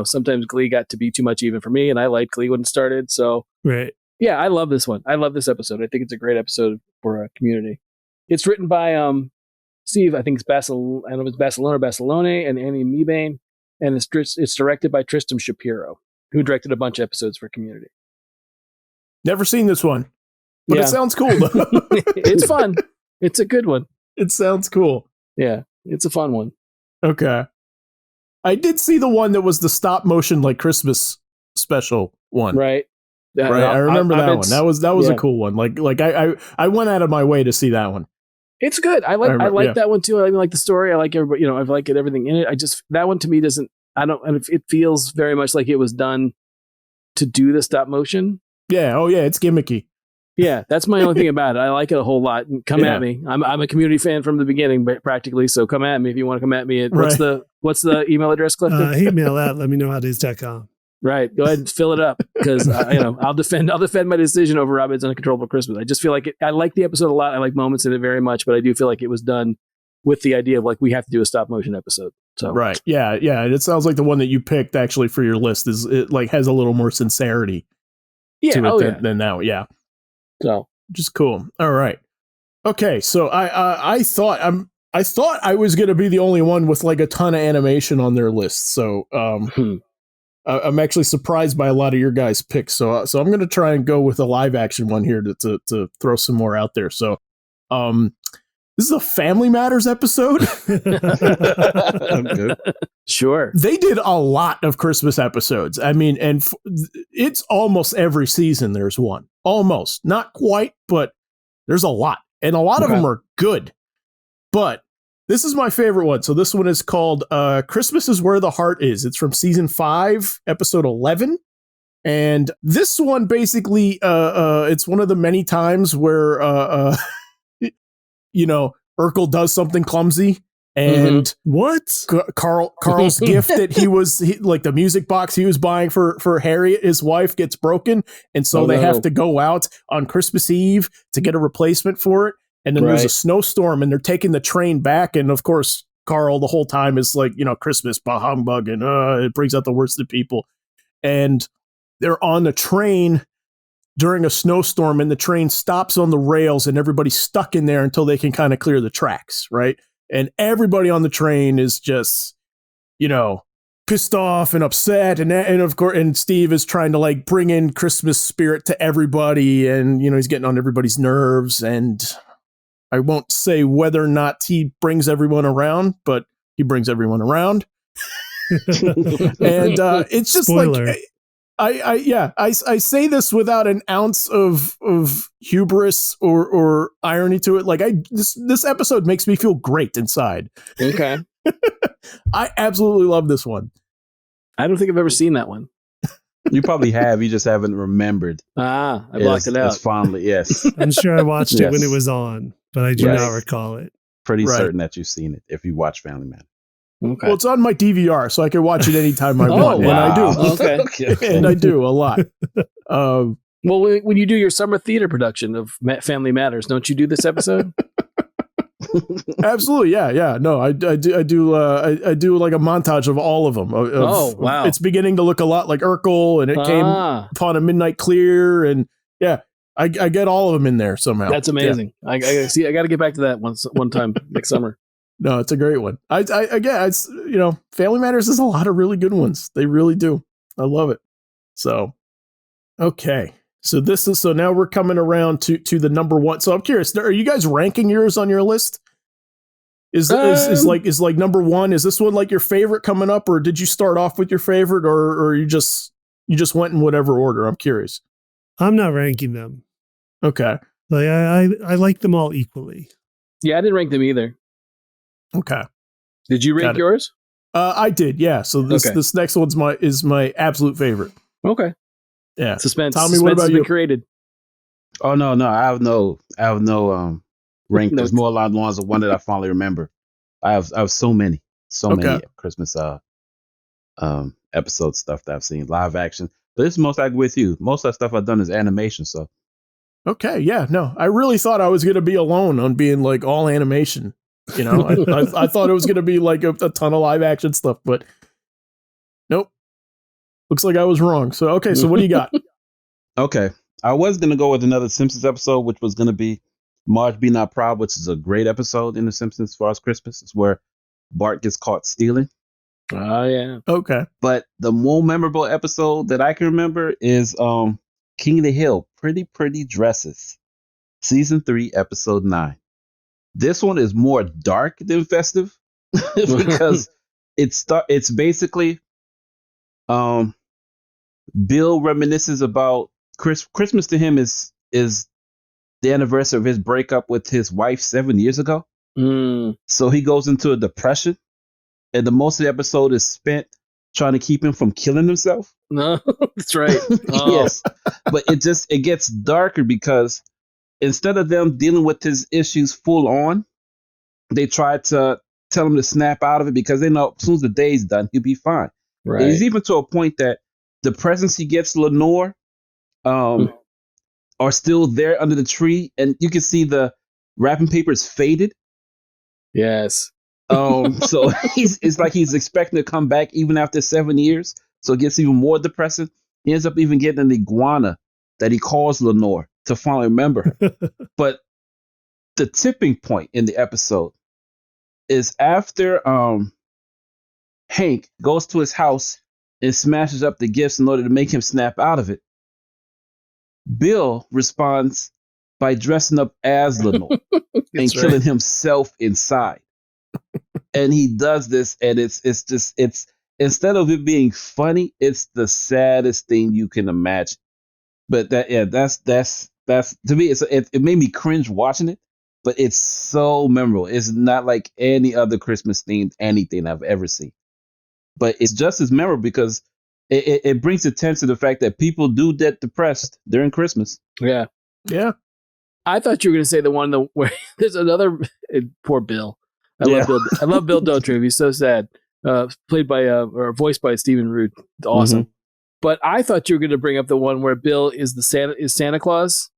sometimes Glee got to be too much even for me, and I liked Glee when it started. So right, yeah, I love this one. I love this episode. I think it's a great episode for Community. It's written by Steve, I think it's Barcelona or Barcelone, and Annie Mebane, and it's directed by Tristram Shapiro, who directed a bunch of episodes for Community. Never seen this one, but it sounds cool though. It's fun. It's a good one. It sounds cool. Yeah, it's a fun one. Okay. I did see the one that was the stop motion like Christmas special one. Right. Right. I remember that one. That was a cool one. Like I went out of my way to see that one. It's good. I like that one too. I like the story. I like everybody, I like everything in it. That one to me it feels very much like it was done to do the stop motion. Yeah. Oh yeah. It's gimmicky. Yeah. That's my only thing about it. I like it a whole lot. Come at me. I'm a Community fan from the beginning, practically. So come at me if you want to come at me. What's the email address, Clifton? Email at letmeknowhowdays.com. Right. Go ahead and fill it up because I'll defend my decision over Robin's Uncontrollable Christmas. I just feel like I like the episode a lot. I like moments in it very much, but I do feel like it was done with the idea of like we have to do a stop motion episode. So right. Yeah. And it sounds like the one that you picked actually for your list has a little more sincerity to it than that. Yeah. So just cool. All right. Okay. So I thought I was going to be the only one with like a ton of animation on their list. So I'm actually surprised by a lot of your guys' picks. So I'm going to try and go with a live action one here to throw some more out there. So this is a Family Matters episode. I'm good. Sure. They did a lot of Christmas episodes. I mean, and it's almost every season there's one. Almost. Not quite, but there's a lot. And a lot of them are good. But this is my favorite one. So this one is called Christmas is Where the Heart Is. It's from season 5, episode 11. And this one basically, it's one of the many times where, Urkel does something clumsy. And what? Carl's gift that like the music box he was buying for Harriet, his wife, gets broken. And so they have to go out on Christmas Eve to get a replacement for it. And then there's a snowstorm and they're taking the train back. And of course, Carl the whole time is like, Christmas, bah humbug, and it brings out the worst in people. And they're on the train during a snowstorm and the train stops on the rails and everybody's stuck in there until they can kind of clear the tracks, right? And everybody on the train is just, pissed off and upset. And of course, and Steve is trying to like bring in Christmas spirit to everybody. And, he's getting on everybody's nerves. And I won't say whether or not he brings everyone around, but he brings everyone around. And it's just Spoiler. like, I say this without an ounce of hubris or irony to it. Like this episode makes me feel great inside. Okay. I absolutely love this one. I don't think I've ever seen that one. You probably have. You just haven't remembered. I blocked it out. As fondly, yes. I'm sure I watched it when it was on, but I do Right. not recall it. Pretty certain that you've seen it if you watch Family Matters. Okay. Well, it's on my DVR, so I can watch it anytime I want, and I do. Okay. And I do a lot. Well, when you do your summer theater production of Family Matters, don't you do this episode? Absolutely, yeah. No, I do like a montage of all of them. Wow! It's beginning to look a lot like Urkel, and it came upon a midnight clear, and yeah. I get all of them in there somehow. That's amazing. Yeah. I got to get back to that one time next summer. No, it's a great one. Family Matters has a lot of really good ones. They really do. I love it. So, okay. So now we're coming around to the number one. So I'm curious, are you guys ranking yours on your list? Is like number one, is this one like your favorite coming up, or did you start off with your favorite, or you just went in whatever order? I'm curious. I'm not ranking them. Okay. Like I like them all equally. Yeah, I didn't rank them either. Okay. Did you rank yours? I did, yeah. So this next one's my absolute favorite. Okay. Yeah. Suspense. Tommy, what about you? Created. Oh no, I have no rank. There's more along the lines of one that I finally remember. I have so many Christmas episode stuff that I've seen, live action. But it's most likely with you. Most of that stuff I've done is animation. So. Okay, yeah, no, I really thought I was going to be alone on being like all animation. You know, I thought it was going to be like a ton of live action stuff, but nope. Looks like I was wrong. So, okay, so what do you got? Okay, I was going to go with another Simpsons episode, which was going to be Marge Be Not Proud, which is a great episode in The Simpsons as far as Christmas. It's where Bart gets caught stealing. Oh, yeah. Okay. But the more memorable episode that I can remember is King of the Hill, Pretty Dresses, Season 3, Episode 9. This one is more dark than festive because it's basically Bill reminisces about Christmas to him is the anniversary of his breakup with his wife 7 years ago. So he goes into a depression, and the most of the episode is spent trying to keep him from killing himself. No, that's right. Oh. Yes, but it gets darker because instead of them dealing with his issues full on, they try to tell him to snap out of it because they know as soon as the day's done, he'll be fine. Right. And it's even to a point that the presents he gets Lenore are still there under the tree, and you can see the wrapping paper is faded. Yes. So it's like he's expecting to come back even after 7 years. So it gets even more depressing. He ends up even getting an iguana that he calls Lenore to finally remember her. But the tipping point in the episode is after Hank goes to his house and smashes up the gifts in order to make him snap out of it. Bill responds by dressing up as Lenore and killing himself inside. And he does this, and it's instead of it being funny, it's the saddest thing you can imagine. But that's to me, it made me cringe watching it. But it's so memorable. It's not like any other Christmas themed anything I've ever seen. But it's just as memorable because it brings attention to the fact that people do get depressed during Christmas. Yeah. Yeah. I thought you were going to say the one where there's another poor Bill. I love Bill Dauterive. He's so sad. Played by or voiced by Stephen Root. It's awesome. Mm-hmm. But I thought you were going to bring up the one where Bill is Santa Claus.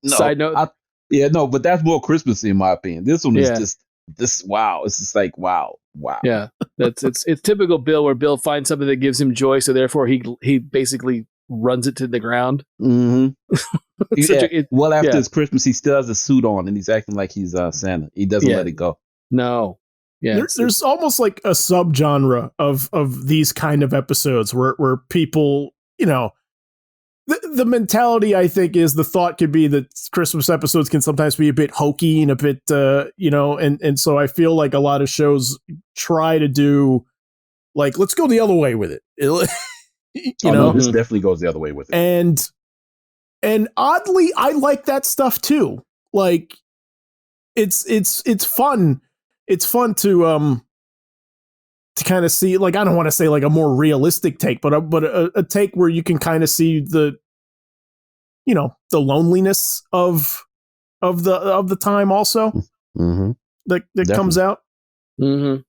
No, Side note. But that's more Christmassy in my opinion. This one is just this. Wow, it's just like wow. Yeah, it's typical Bill, where Bill finds something that gives him joy, so therefore he basically runs it to the ground. Mm-hmm. After his Christmas, he still has a suit on, and he's acting like he's Santa. He doesn't let it go. No. Yeah, there's almost like a subgenre of these kind of episodes where people, you know, the mentality, I think, is the thought could be that Christmas episodes can sometimes be a bit hokey and a bit, and so I feel like a lot of shows try to do like, let's go the other way with it. This definitely goes the other way with it. And oddly, I like that stuff too. Like it's fun. It's fun to kind of see, like, I don't want to say like a more realistic take, but a take where you can kind of see the loneliness of the time also. Mm-hmm. that comes out. Mm-hmm.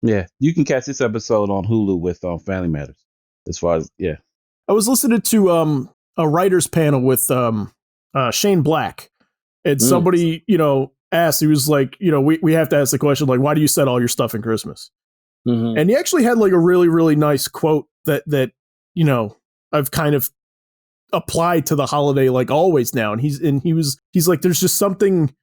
Yeah, you can catch this episode on Hulu with Family Matters. As far as I was listening to a writers panel with Shane Black, and somebody asked, he was like, we have to ask the question, like, why do you set all your stuff in Christmas? Mm-hmm. And he actually had like a really, really nice quote that I've kind of applied to the holiday like always now. And he's like, there's just something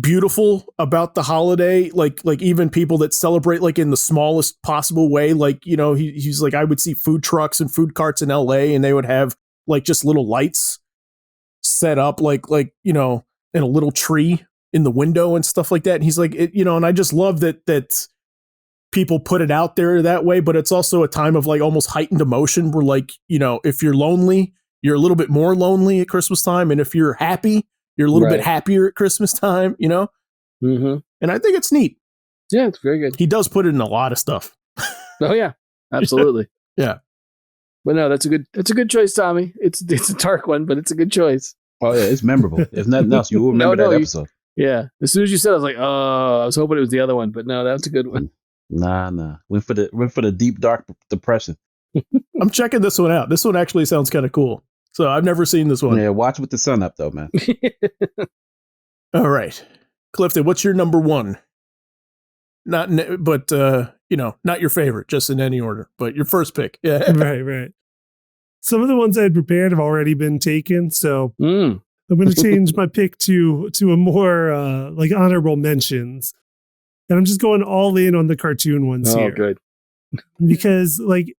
beautiful about the holiday, like even people that celebrate like in the smallest possible way, like, you know, he's like, I would see food trucks and food carts in LA and they would have like just little lights set up like you know, in a little tree in the window and stuff like that. And he's like, you know, and I just love that people put it out there that way, but it's also a time of like almost heightened emotion where, like, you know, if you're lonely, you're a little bit more lonely at Christmas time, and if you're happy, you're a little bit happier at Christmas time, you know? Mm-hmm. And I think it's neat. Yeah, it's very good. He does put it in a lot of stuff. Oh yeah, absolutely. Yeah. But no, that's a good choice, Tommy. It's a dark one, but it's a good choice. Oh yeah, it's memorable. If nothing else, you will remember that episode. Yeah. As soon as you said it, I was like, oh, I was hoping it was the other one, but no, that's a good one. Nah. Went for the deep dark depression. I'm checking this one out. This one actually sounds kind of cool. So I've never seen this one. Yeah, watch with the sun up though, man. All right. Clifton, what's your number one? Not you know, not your favorite, just in any order, but your first pick. Yeah. Right. Some of the ones I had prepared have already been taken, so I'm going to change my pick to a more like honorable mentions. And I'm just going all in on the cartoon ones here. Oh, good. Because, like,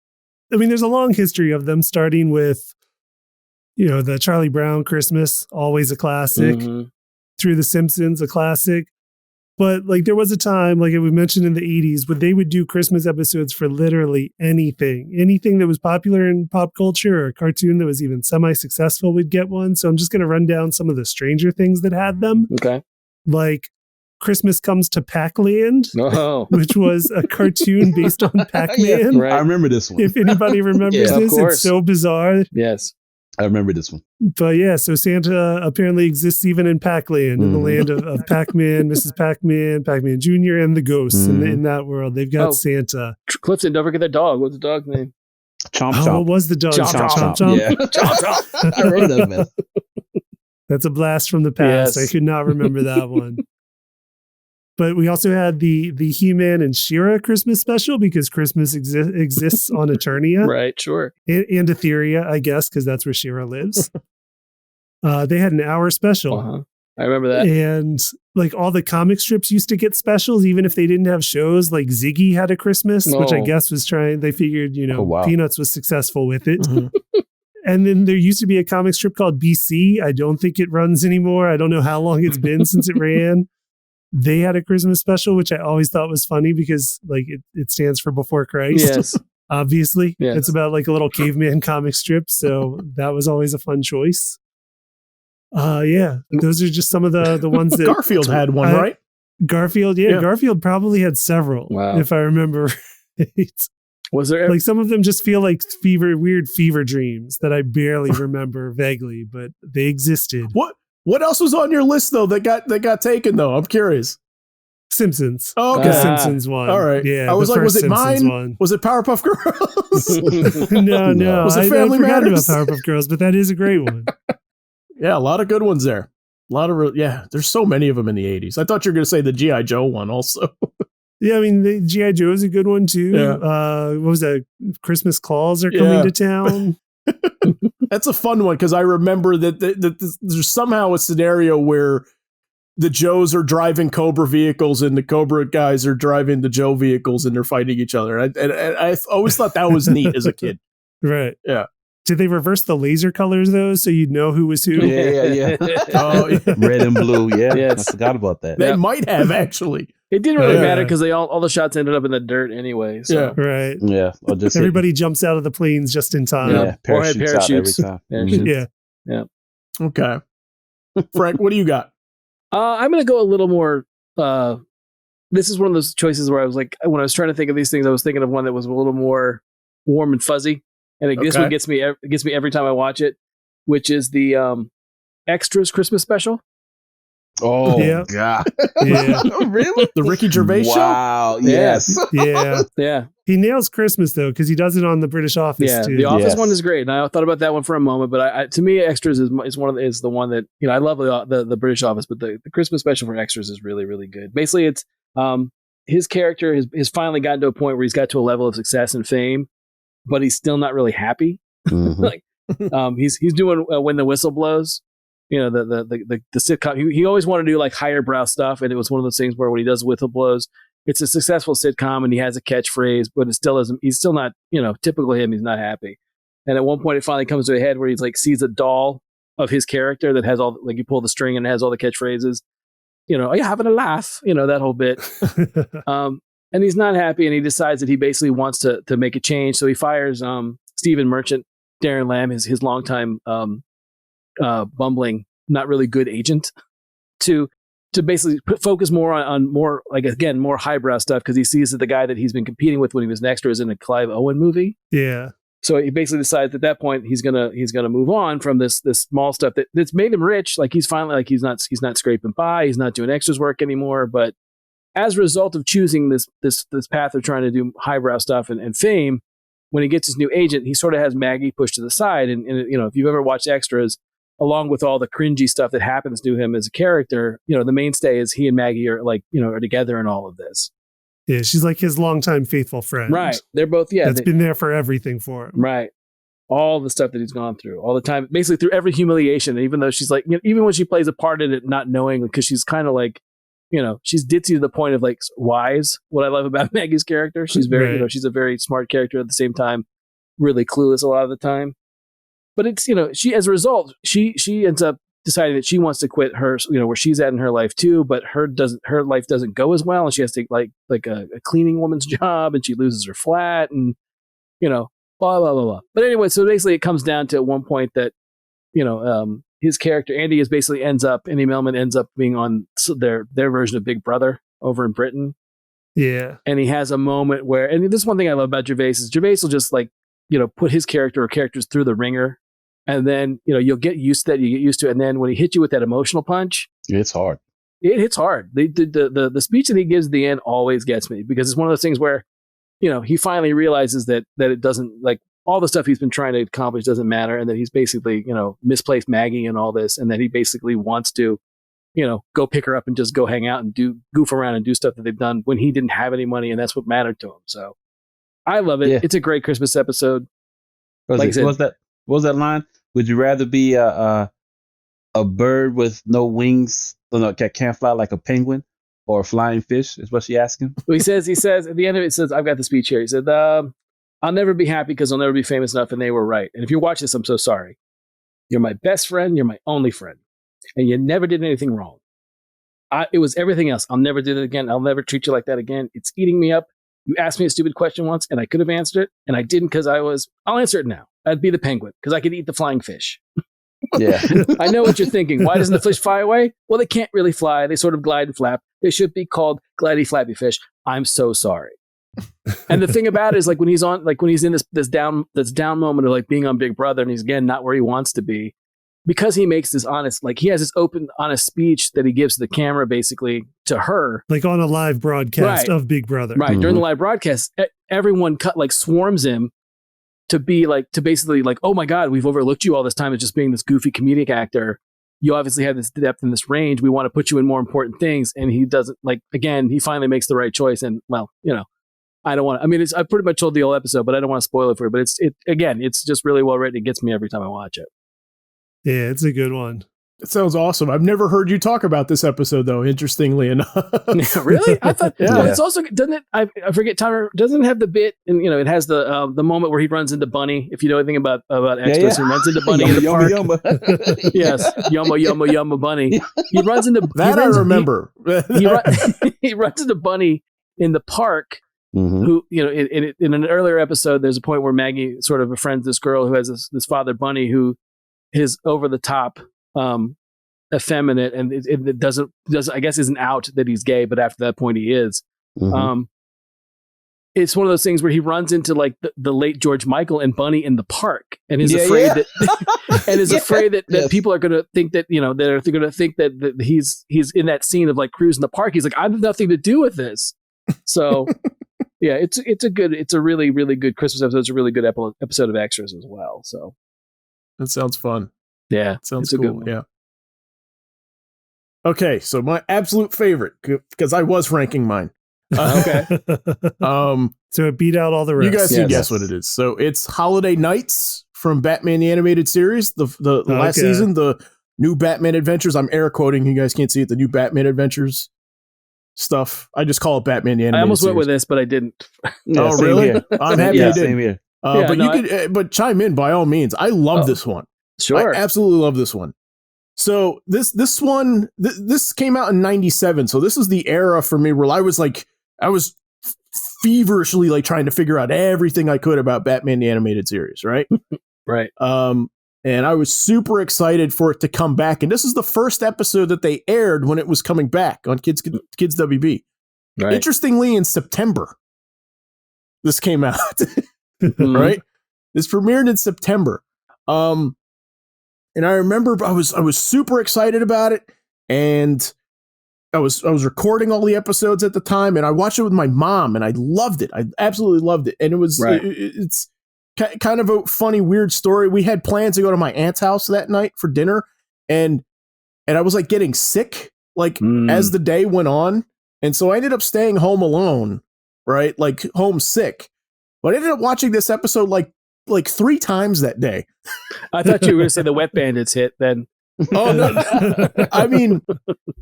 I mean, there's a long history of them, starting with, you know, the Charlie Brown Christmas, always a classic, through The Simpsons, a classic. But, like, there was a time, like we mentioned in the 80s, when they would do Christmas episodes for literally anything that was popular in pop culture, or a cartoon that was even semi-successful would get one. So I'm just going to run down some of the Stranger Things that had them. Okay. Like Christmas Comes to Pac-Land, Oh. which was a cartoon based on Pac-Man. Right. I remember this one. If anybody remembers Yeah, of this, course. it's so bizarre. Yes. I remember this one. But yeah, so Santa apparently exists even in Pac-Land, in the land of Pac-Man, Mrs. Pac-Man, Pac-Man Jr., and the ghosts in that world. They've got Santa. Clifton, don't forget their dog. What's the dog's name? Chomp Oh, Chomp. what was the dog? Chomp. Yeah. Chomp. I remember that, man. That's a blast from the past. Yes. I could not remember that one. But we also had the He-Man and She-Ra Christmas special, because Christmas exists on Eternia. Right, sure. And Etheria, I guess, because that's where She-Ra lives. They had an hour special. Uh-huh. I remember that. And like all the comic strips used to get specials, even if they didn't have shows. Like Ziggy had a Christmas, which I guess was they figured, you know, Peanuts was successful with it. And then there used to be a comic strip called BC. I don't think it runs anymore. I don't know how long it's been since it ran. They had a Christmas special, which I always thought was funny because like it stands for Before Christ. Yes. Obviously. Yes. It's about like a little caveman comic strip. So that was always a fun choice. Yeah. Those are just some of the ones that Garfield had one, right? Garfield. Yeah. Garfield probably had several, if I remember right. Was there like some of them just feel like weird fever dreams that I barely remember vaguely, but they existed. What else was on your list though that got taken though? I'm curious. Simpsons. Oh, okay. The Simpsons one. All right. Yeah. I was like, was it Simpsons mine? one. Was it Powerpuff Girls? No. Was it I Family forgot Matters? about Powerpuff Girls, but that is a great one. Yeah, a lot of good ones there. A lot of there's so many of them in the 80s. I thought you were going to say the G.I. Joe one also. Yeah, I mean, the G.I. Joe is a good one too. Yeah. What was that? Christmas Claus are coming to town. That's a fun one because I remember that there's somehow a scenario where the Joes are driving Cobra vehicles and the Cobra guys are driving the Joe vehicles and they're fighting each other. And I always thought that was neat as a kid. Right. Yeah. Did they reverse the laser colors though, so you'd know who was who? Yeah. Oh, yeah. Red and blue. Yeah. Yes. I forgot about that. They might have actually. It didn't really Yeah. matter because they all the shots ended up in the dirt anyway. So. Yeah. Right. Yeah. Or just Everybody jumps out of the planes just in time. Yeah. Or had Parachutes out every time. Yeah. Okay. Frank, what do you got? I'm going to go a little more. This is one of those choices where I was like, when I was trying to think of these things, I was thinking of one that was a little more warm and fuzzy. And this one gets me every time I watch it, which is the Extras Christmas special. Oh, Yeah. God. Yeah. Really? The Ricky Gervais show? Wow. Yes. Yeah. Yeah. He nails Christmas though, because he does it on the British Office Yeah. too. The Office Yes. one is great. And I thought about that one for a moment, but to me, Extras is the one that, I love the British Office, but the Christmas special for Extras is really, really good. Basically, it's his character has finally gotten to a point where he's got to a level of success and fame, but he's still not really happy. Mhm. He's doing When the Whistle Blows. The sitcom. He always wanted to do like higher brow stuff, and it was one of those things where when he does Whistle Blows, it's a successful sitcom, and he has a catchphrase, but it still isn't. He's still not, typical him. He's not happy. And at one point, it finally comes to a head where he's like sees a doll of his character that has all, like, you pull the string and it has all the catchphrases. Are you having a laugh? That whole bit. And he's not happy, and he decides that he basically wants to make a change. So he fires Stephen Merchant, Darren Lamb, his longtime bumbling, not really good agent, to basically focus more on more, like, again, more highbrow stuff, because he sees that the guy that he's been competing with when he was an extra is in a Clive Owen movie. Yeah. So he basically decides at that point he's gonna move on from this small stuff that's made him rich. Like, he's finally, like, he's not scraping by, he's not doing extras work anymore. But as a result of choosing this path of trying to do highbrow stuff and fame, when he gets his new agent, he sort of has Maggie pushed to the side. And if you've ever watched Extras, along with all the cringy stuff that happens to him as a character, the mainstay is he and Maggie are are together in all of this. Yeah, she's like his longtime faithful friend. Right. They're both, that's been there for everything for him. Right. All the stuff that he's gone through, all the time, basically through every humiliation. And even though she's like, even when she plays a part in it, not knowing, because she's kind of like, she's ditzy to the point of like wise. What I love about Maggie's character, she's very, she's a very smart character at the same time, really clueless a lot of the time. But it's, she, as a result, she ends up deciding that she wants to quit her, where she's at in her life too, but her life doesn't go as well, and she has to take like a cleaning woman's job, and she loses her flat, and blah blah blah blah. But anyway, so basically it comes down to at one point that his character Andy Andy Millman ends up being on their version of Big Brother over in Britain. Yeah, and he has a moment where, and this is one thing I love about Gervais, is Gervais will just like put his character or characters through the ringer. And then, you'll get used to that. You get used to it. And then when he hits you with that emotional punch, it's hard. It hits hard. The speech that he gives at the end always gets me, because it's one of those things where, he finally realizes that it doesn't, like, all the stuff he's been trying to accomplish doesn't matter. And that he's basically, misplaced Maggie and all this. And that he basically wants to, go pick her up and just go hang out and goof around and do stuff that they've done when he didn't have any money. And that's what mattered to him. So I love it. Yeah. It's a great Christmas episode. What was that line? Would you rather be a bird with no wings, that can't fly like a penguin, or a flying fish? Is what she asked him. Well, he says at the end of it, says, I've got the speech here. He said, I'll never be happy because I'll never be famous enough, and they were right. And if you watch this, I'm so sorry. You're my best friend. You're my only friend. And you never did anything wrong. It was everything else. I'll never do it again. I'll never treat you like that again. It's eating me up. You asked me a stupid question once, and I could have answered it, and I didn't because I'll answer it now. I'd be the penguin because I could eat the flying fish. Yeah. I know what you're thinking. Why doesn't the fish fly away? Well, they can't really fly. They sort of glide and flap. They should be called glidey flappy fish. I'm so sorry. And the thing about it is, like, when he's in this down moment of like being on Big Brother, and he's again not where he wants to be, because he makes this honest, like, he has this open, honest speech that he gives to the camera, basically to her, like on a live broadcast of Big Brother. Right. Mm-hmm. During the live broadcast, everyone swarms him to basically like, oh my God, we've overlooked you all this time as just being this goofy comedic actor. You obviously have this depth and this range. We want to put you in more important things. And he doesn't, like, again, he finally makes the right choice. And well, I don't want to, I mean, I pretty much told the whole episode, but I don't want to spoil it for you. But it's just really well written. It gets me every time I watch it. Yeah, it's a good one. It sounds awesome. I've never heard you talk about this episode, though, interestingly enough. Really? I thought, well, it's also, doesn't it, I forget, Tyler, doesn't it have the bit, and, it has the moment where he runs into Bunny, if you know anything about Extras, he runs into Bunny in the park. Yumma. Yes, yumma, Bunny. He runs into... I remember. He runs into Bunny in the park, who, in an earlier episode, there's a point where Maggie sort of befriends this girl who has this father Bunny who is over the top, effeminate, and it doesn't I guess isn't out that he's gay, but after that point he is. It's one of those things where he runs into like the late George Michael and Bunny in the park, and is afraid that and is afraid that people are going to think that they're going to think that he's in that scene of like cruising the park. He's like, I have nothing to do with this. So yeah, it's a really, really good Christmas episode. It's a really good episode of Extras as well. So that sounds fun. Yeah, sounds it's cool. A good one. Yeah. Okay, so my absolute favorite, because I was ranking mine. Okay. So it beat out all the rest. You guys can guess what it is. So it's Holiday Nights from Batman the Animated Series, the last season, the new Batman Adventures. I'm air quoting. You guys can't see it. The new Batman Adventures stuff. I just call it Batman the Animated I almost Series. went with this, but I didn't. Oh, really? I'm happy you did. Same here. But chime in by all means. I love this one. Sure. I absolutely love this one. So this came out in 97. So this is the era for me where I was feverishly like trying to figure out everything I could about Batman the Animated Series, right? Right. And I was super excited for it to come back. And this is the first episode that they aired when it was coming back on Kids WB. Right. Interestingly, in September, this came out. Mhm. Right? This premiered in September. And I remember I was super excited about it, and I was recording all the episodes at the time, and I watched it with my mom, and I loved it. I absolutely loved it. And it was Right. it's kind of a funny, weird story. We had plans to go to my aunt's house that night for dinner, and I was like getting sick as the day went on, and so I ended up staying home alone, right? Like homesick. But I ended up watching this episode like 3 times that day. I thought you were going to say the Wet Bandits hit then. Oh no! I mean,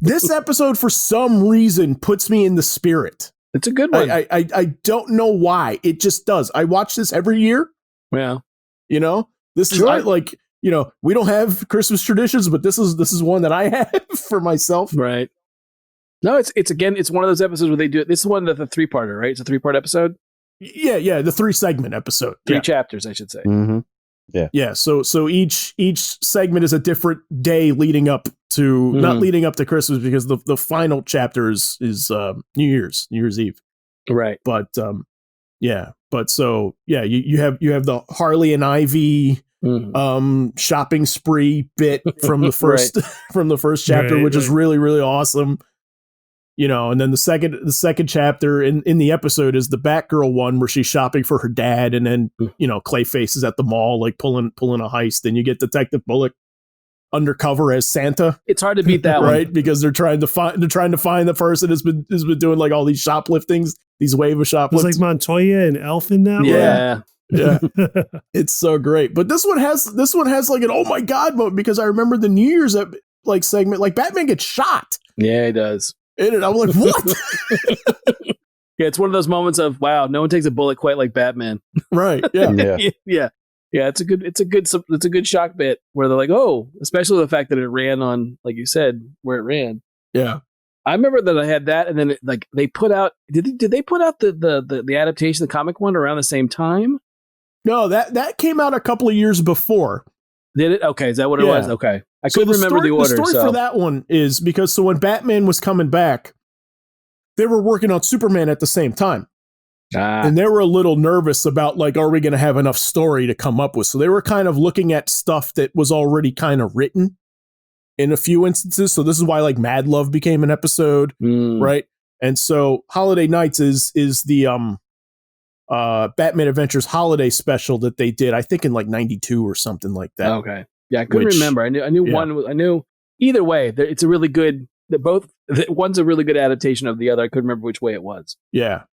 this episode for some reason puts me in the spirit. It's a good one. I don't know why. It just does. I watch this every year. Yeah. You know, this Sure. is we don't have Christmas traditions, but this is one that I have for myself. Right. No, it's one of those episodes where they do it. This is one that's a 3-parter, right? It's a 3-part episode. Yeah, the 3-segment episode. 3 chapters, I should say. Mm-hmm. Yeah. So each segment is a different day leading up to not leading up to Christmas, because the final chapter is New Year's Eve. Right. But you have the Harley and Ivy shopping spree bit from the first from the first chapter, which is really, really awesome. You know, and then the second chapter in the episode is the Batgirl one where she's shopping for her dad, and then Clayface is at the mall like pulling a heist, and you get Detective Bullock undercover as Santa. It's hard to beat that right? one. Because they're trying to find the person that's been doing like all these shopliftings, these wave of shoplifts. It's like Montoya and Elf in that Yeah. Yeah. It's so great. But this one has like an oh my god moment, because I remember the New Year's segment, like Batman gets shot. Yeah, it does. And I'm like, what? Yeah, it's one of those moments of wow, no one takes a bullet quite like Batman. Right. Yeah. Yeah. It's a good shock bit where they're like, oh, especially the fact that it ran on, like you said, where it ran. Yeah. I remember that I had that, and then they put out. Did they put out the adaptation, the comic one, around the same time? No, that came out a couple of years before. Did it? Okay, is that what it was? Okay, I couldn't remember the order. The story for that one is because when Batman was coming back, they were working on Superman at the same time. And they were a little nervous about like, are we going to have enough story to come up with? So they were kind of looking at stuff that was already kind of written in a few instances. So this is why like Mad Love became an episode, right? And so Holiday Nights is the Batman Adventures holiday special that they did, I think in like 92 or something like that. Okay. Yeah, I couldn't remember. I knew one. I knew either way. It's a really good. One's a really good adaptation of the other. I couldn't remember which way it was. Yeah,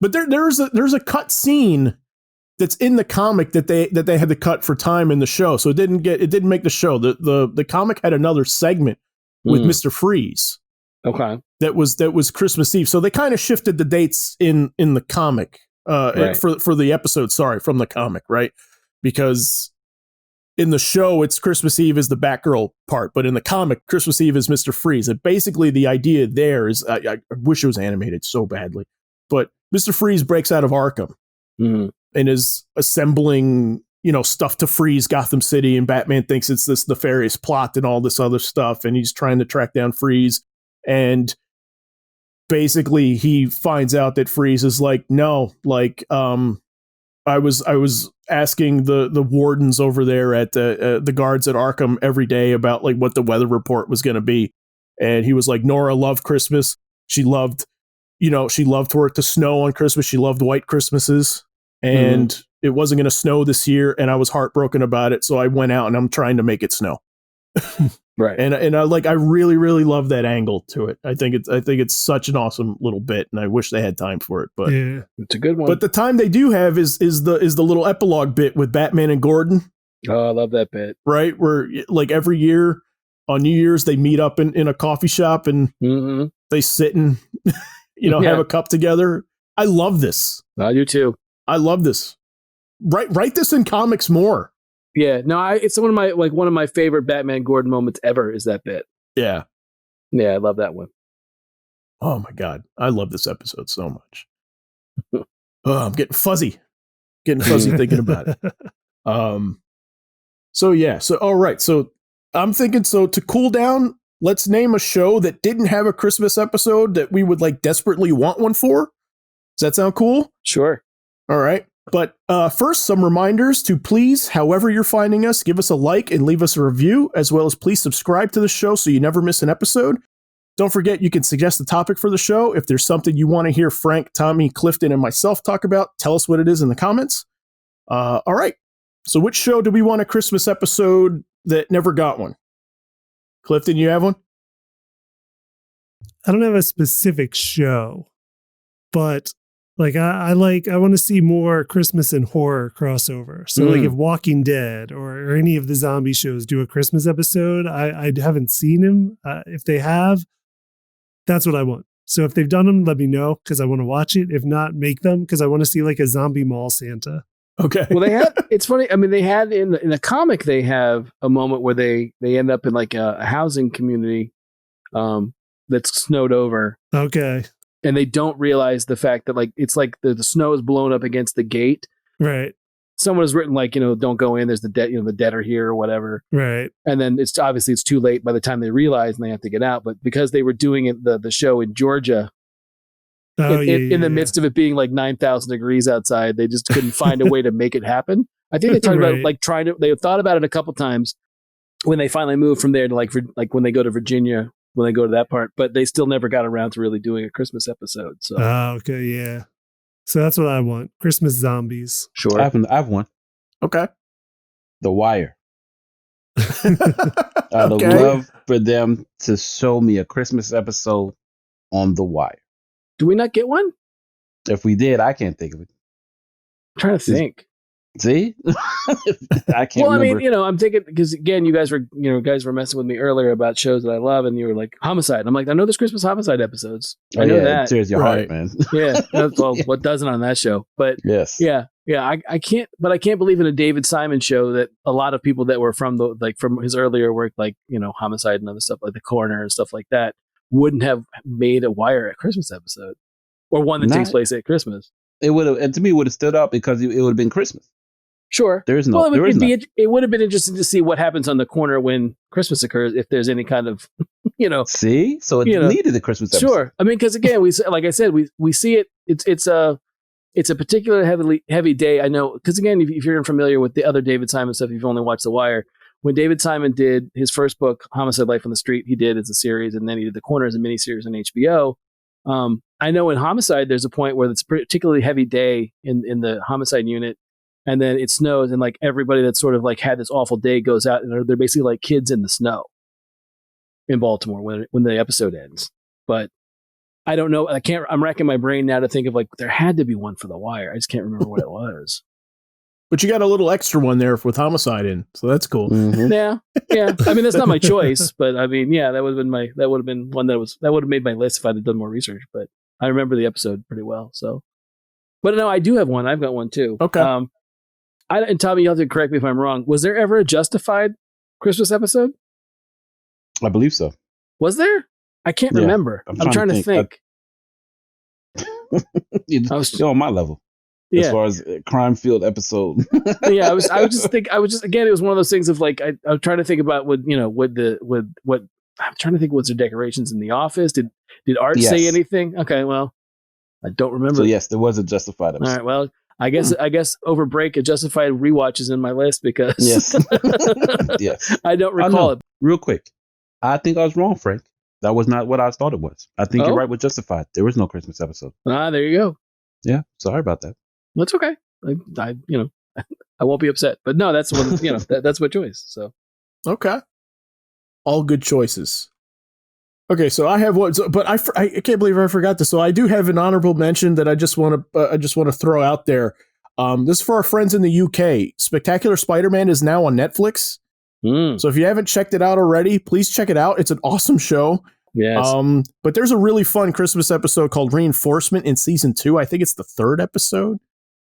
but there's a cut scene that's in the comic that they had to cut for time in the show, so it didn't make the show. The comic had another segment with Mr. Freeze. Okay, that was Christmas Eve, so they kind of shifted the dates in the comic for the episode. Sorry, from the comic, right? Because in the show, it's Christmas Eve is the Batgirl part, but in the comic, Christmas Eve is Mr. Freeze. And basically, the idea there is, I wish it was animated so badly, but Mr. Freeze breaks out of Arkham and is assembling, stuff to freeze Gotham City, and Batman thinks it's this nefarious plot and all this other stuff, and he's trying to track down Freeze, and basically he finds out that Freeze is like, no, like, I was asking the wardens over there at the guards at Arkham every day about like what the weather report was going to be, and he was like, Nora loved Christmas. She loved for it to snow on Christmas. She loved white Christmases, and it wasn't going to snow this year, and I was heartbroken about it. So I went out and I'm trying to make it snow. Right. And I really, really love that angle to it. I think it's such an awesome little bit, and I wish they had time for it, but it's a good one. But the time they do have is the little epilogue bit with Batman and Gordon Oh, I love that bit. right? Where like every year on New Year's they meet up in a coffee shop and they sit and have a cup together. I love this. I do too. I love this. Write this in comics more. Yeah, no, it's one of my favorite Batman Gordon moments ever is that bit. Yeah. Yeah, I love that one. Oh my God. I love this episode so much. I'm getting fuzzy thinking about it. So all right. So I'm thinking, to cool down, let's name a show that didn't have a Christmas episode that we would like desperately want one for. Does that sound cool? Sure. All right. But first, some reminders to please, however you're finding us, give us a like and leave us a review, as well as please subscribe to the show so you never miss an episode. Don't forget, you can suggest a topic for the show. If there's something you want to hear Frank, Tommy, Clifton, and myself talk about, tell us what it is in the comments. All right. So which show do we want a Christmas episode that never got one? Clifton, you have one? I don't have a specific show, but like I want to see more Christmas and horror crossover. So like if Walking Dead or any of the zombie shows do a Christmas episode, I haven't seen them. If they have, that's what I want. So if they've done them, let me know because I want to watch it. If not, make them because I want to see like a zombie mall Santa. Okay. Well, they had. It's funny. I mean, they had in the comic they have a moment where they end up in like a housing community that's snowed over. Okay. And they don't realize the fact that like it's like the snow is blown up against the gate. Right. Someone has written like, don't go in. There's the dead, the dead are here or whatever. Right. And then it's too late by the time they realize and they have to get out. But because they were doing it, the show in Georgia, in the midst of it being like 9,000 degrees outside, they just couldn't find a way to make it happen. I think they talked about like they thought about it a couple times when they finally moved from there to like when they go to Virginia, when they go to that part, but they still never got around to really doing a Christmas episode. So, okay. Yeah. So that's what I want. Christmas zombies. Sure. I have one. Okay. The Wire. I'd love for them to show me a Christmas episode on The Wire. Do we not get one? If we did, I can't think of it. I'm trying to think. See? I can't well, remember. I mean, I'm thinking because again, you guys were messing with me earlier about shows that I love, and you were like Homicide. I'm like, I know there's Christmas Homicide episodes. I know that. It tears your heart, man. Yeah. What doesn't on that show? But yes. Yeah. I can't believe in a David Simon show that a lot of people that were from his earlier work, like, Homicide and other stuff like The Coroner and stuff like that, wouldn't have made a Wire at Christmas episode or one that takes place at Christmas. It would have, and to me, would have stood up because it would have been Christmas. Sure. There is no. It would have been interesting to see what happens on the corner when Christmas occurs, if there's any kind of, See, so it needed a Christmas episode. Sure. I mean, because again, like I said, we see it. It's a particular heavy day. I know because again, if you're unfamiliar with the other David Simon stuff, you've only watched The Wire. When David Simon did his first book, Homicide: Life on the Street, he did as a series, and then he did The Corner as a miniseries on HBO. I know in Homicide, there's a point where it's a particularly heavy day in the Homicide unit. And then it snows, and like everybody that's sort of like had this awful day goes out, and they're basically like kids in the snow in Baltimore when the episode ends. But I don't know. I'm racking my brain now to think of like there had to be one for The Wire. I just can't remember what it was. But you got a little extra one there with Homicide in, so that's cool. Mm-hmm. Yeah. I mean, that's not my choice, but I mean, yeah, that would have been one that would have made my list if I'd have done more research. But I remember the episode pretty well. So, but no, I do have one. I've got one too. Okay. And Tommy, you'll have to correct me if I'm wrong. Was there ever a Justified Christmas episode? I believe so. Was there? I can't remember. I'm trying to think. You're on my level. As far as crime-filled episode. Yeah, I was again, it was one of those things of like, I'm trying to think about what I'm trying to think what's their decorations in the office. Did Art say anything? Okay, well, I don't remember. So yes, there was a Justified episode. All right, well, I guess over break a Justified rewatch is in my list because yes. Yes. I don't recall it. Real quick, I think I was wrong, Frank. That was not what I thought it was. I think you're right with Justified. There was no Christmas episode. There you go. Yeah, sorry about that. That's okay. I won't be upset. But no, that's what that's my choice. So okay, all good choices. Okay, so I have one, but I can't believe I forgot this. So I do have an honorable mention that I just want to throw out there. This is for our friends in the UK. Spectacular Spider-Man is now on Netflix. So if you haven't checked it out already, please check it out. It's an awesome show. Yes. But there's a really fun Christmas episode called Reinforcement in season 2. I think it's the 3rd episode.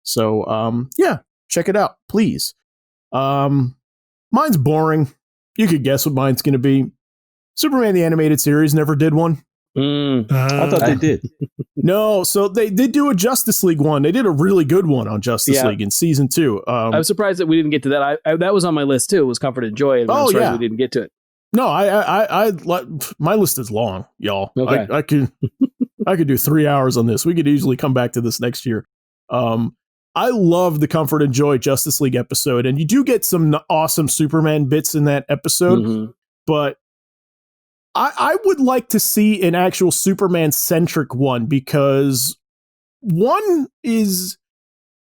So yeah, check it out, please. Mine's boring. You could guess what mine's going to be. Superman the Animated Series never did one. I thought they did. No, so they did do a Justice League one. They did a really good one on Justice League in season 2. I was surprised that we didn't get to that. I that was on my list too. It was Comfort and Joy. And I'm surprised we didn't get to it. No, I my list is long, y'all. Okay. I could do 3 hours on this. We could easily come back to this next year. I love the Comfort and Joy Justice League episode, and you do get some awesome Superman bits in that episode, but I would like to see an actual Superman-centric one, because one is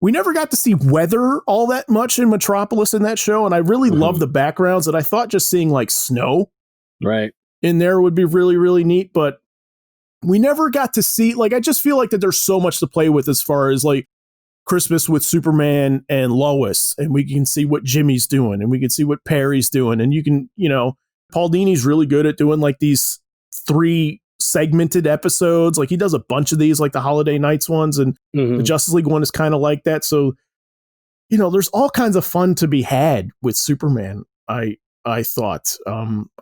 we never got to see weather all that much in Metropolis in that show, and I really love the backgrounds, and I thought just seeing like snow in there would be really, really neat, but we never got to see, like, I just feel like that there's so much to play with as far as like Christmas with Superman and Lois, and we can see what Jimmy's doing, and we can see what Perry's doing, and you can, Paul Dini's really good at doing like these 3 segmented episodes. Like he does a bunch of these, like the Holiday Nights ones, and the Justice League one is kind of like that. So, there's all kinds of fun to be had with Superman. I thought,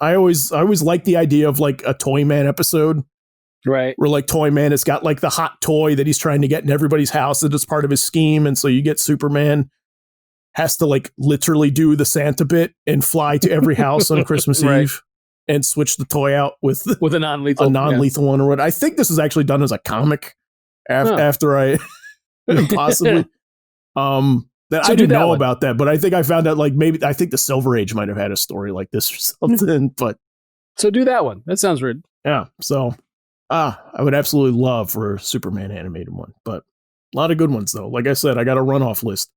I always liked the idea of like a Toyman episode, right? Where like Toyman has got like the hot toy that he's trying to get in everybody's house, that is part of his scheme. And so you get Superman has to like literally do the Santa bit and fly to every house on Christmas Eve and switch the toy out with a non-lethal one or what. I think this is actually done as a comic after I possibly that I didn't know about that, but I think I found out like maybe I think the Silver Age might have had a story like this or something. But so do that one. That sounds weird. Yeah. So I would absolutely love for a Superman animated one, but a lot of good ones though. Like I said, I got a runoff list.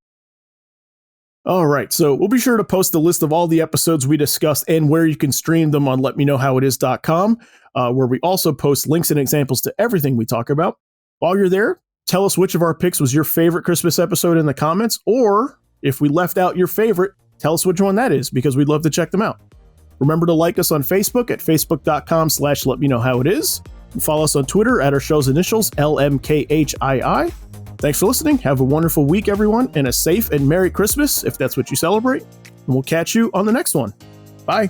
All right, so we'll be sure to post a list of all the episodes we discussed and where you can stream them on letmeknowhowitis.com, where we also post links and examples to everything we talk about. While you're there, tell us which of our picks was your favorite Christmas episode in the comments, or if we left out your favorite, tell us which one that is, because we'd love to check them out. Remember to like us on Facebook at facebook.com/letmeknowhowitis, and follow us on Twitter at our show's initials, LMKHII. Thanks for listening. Have a wonderful week, everyone, and a safe and Merry Christmas, if that's what you celebrate. And we'll catch you on the next one. Bye.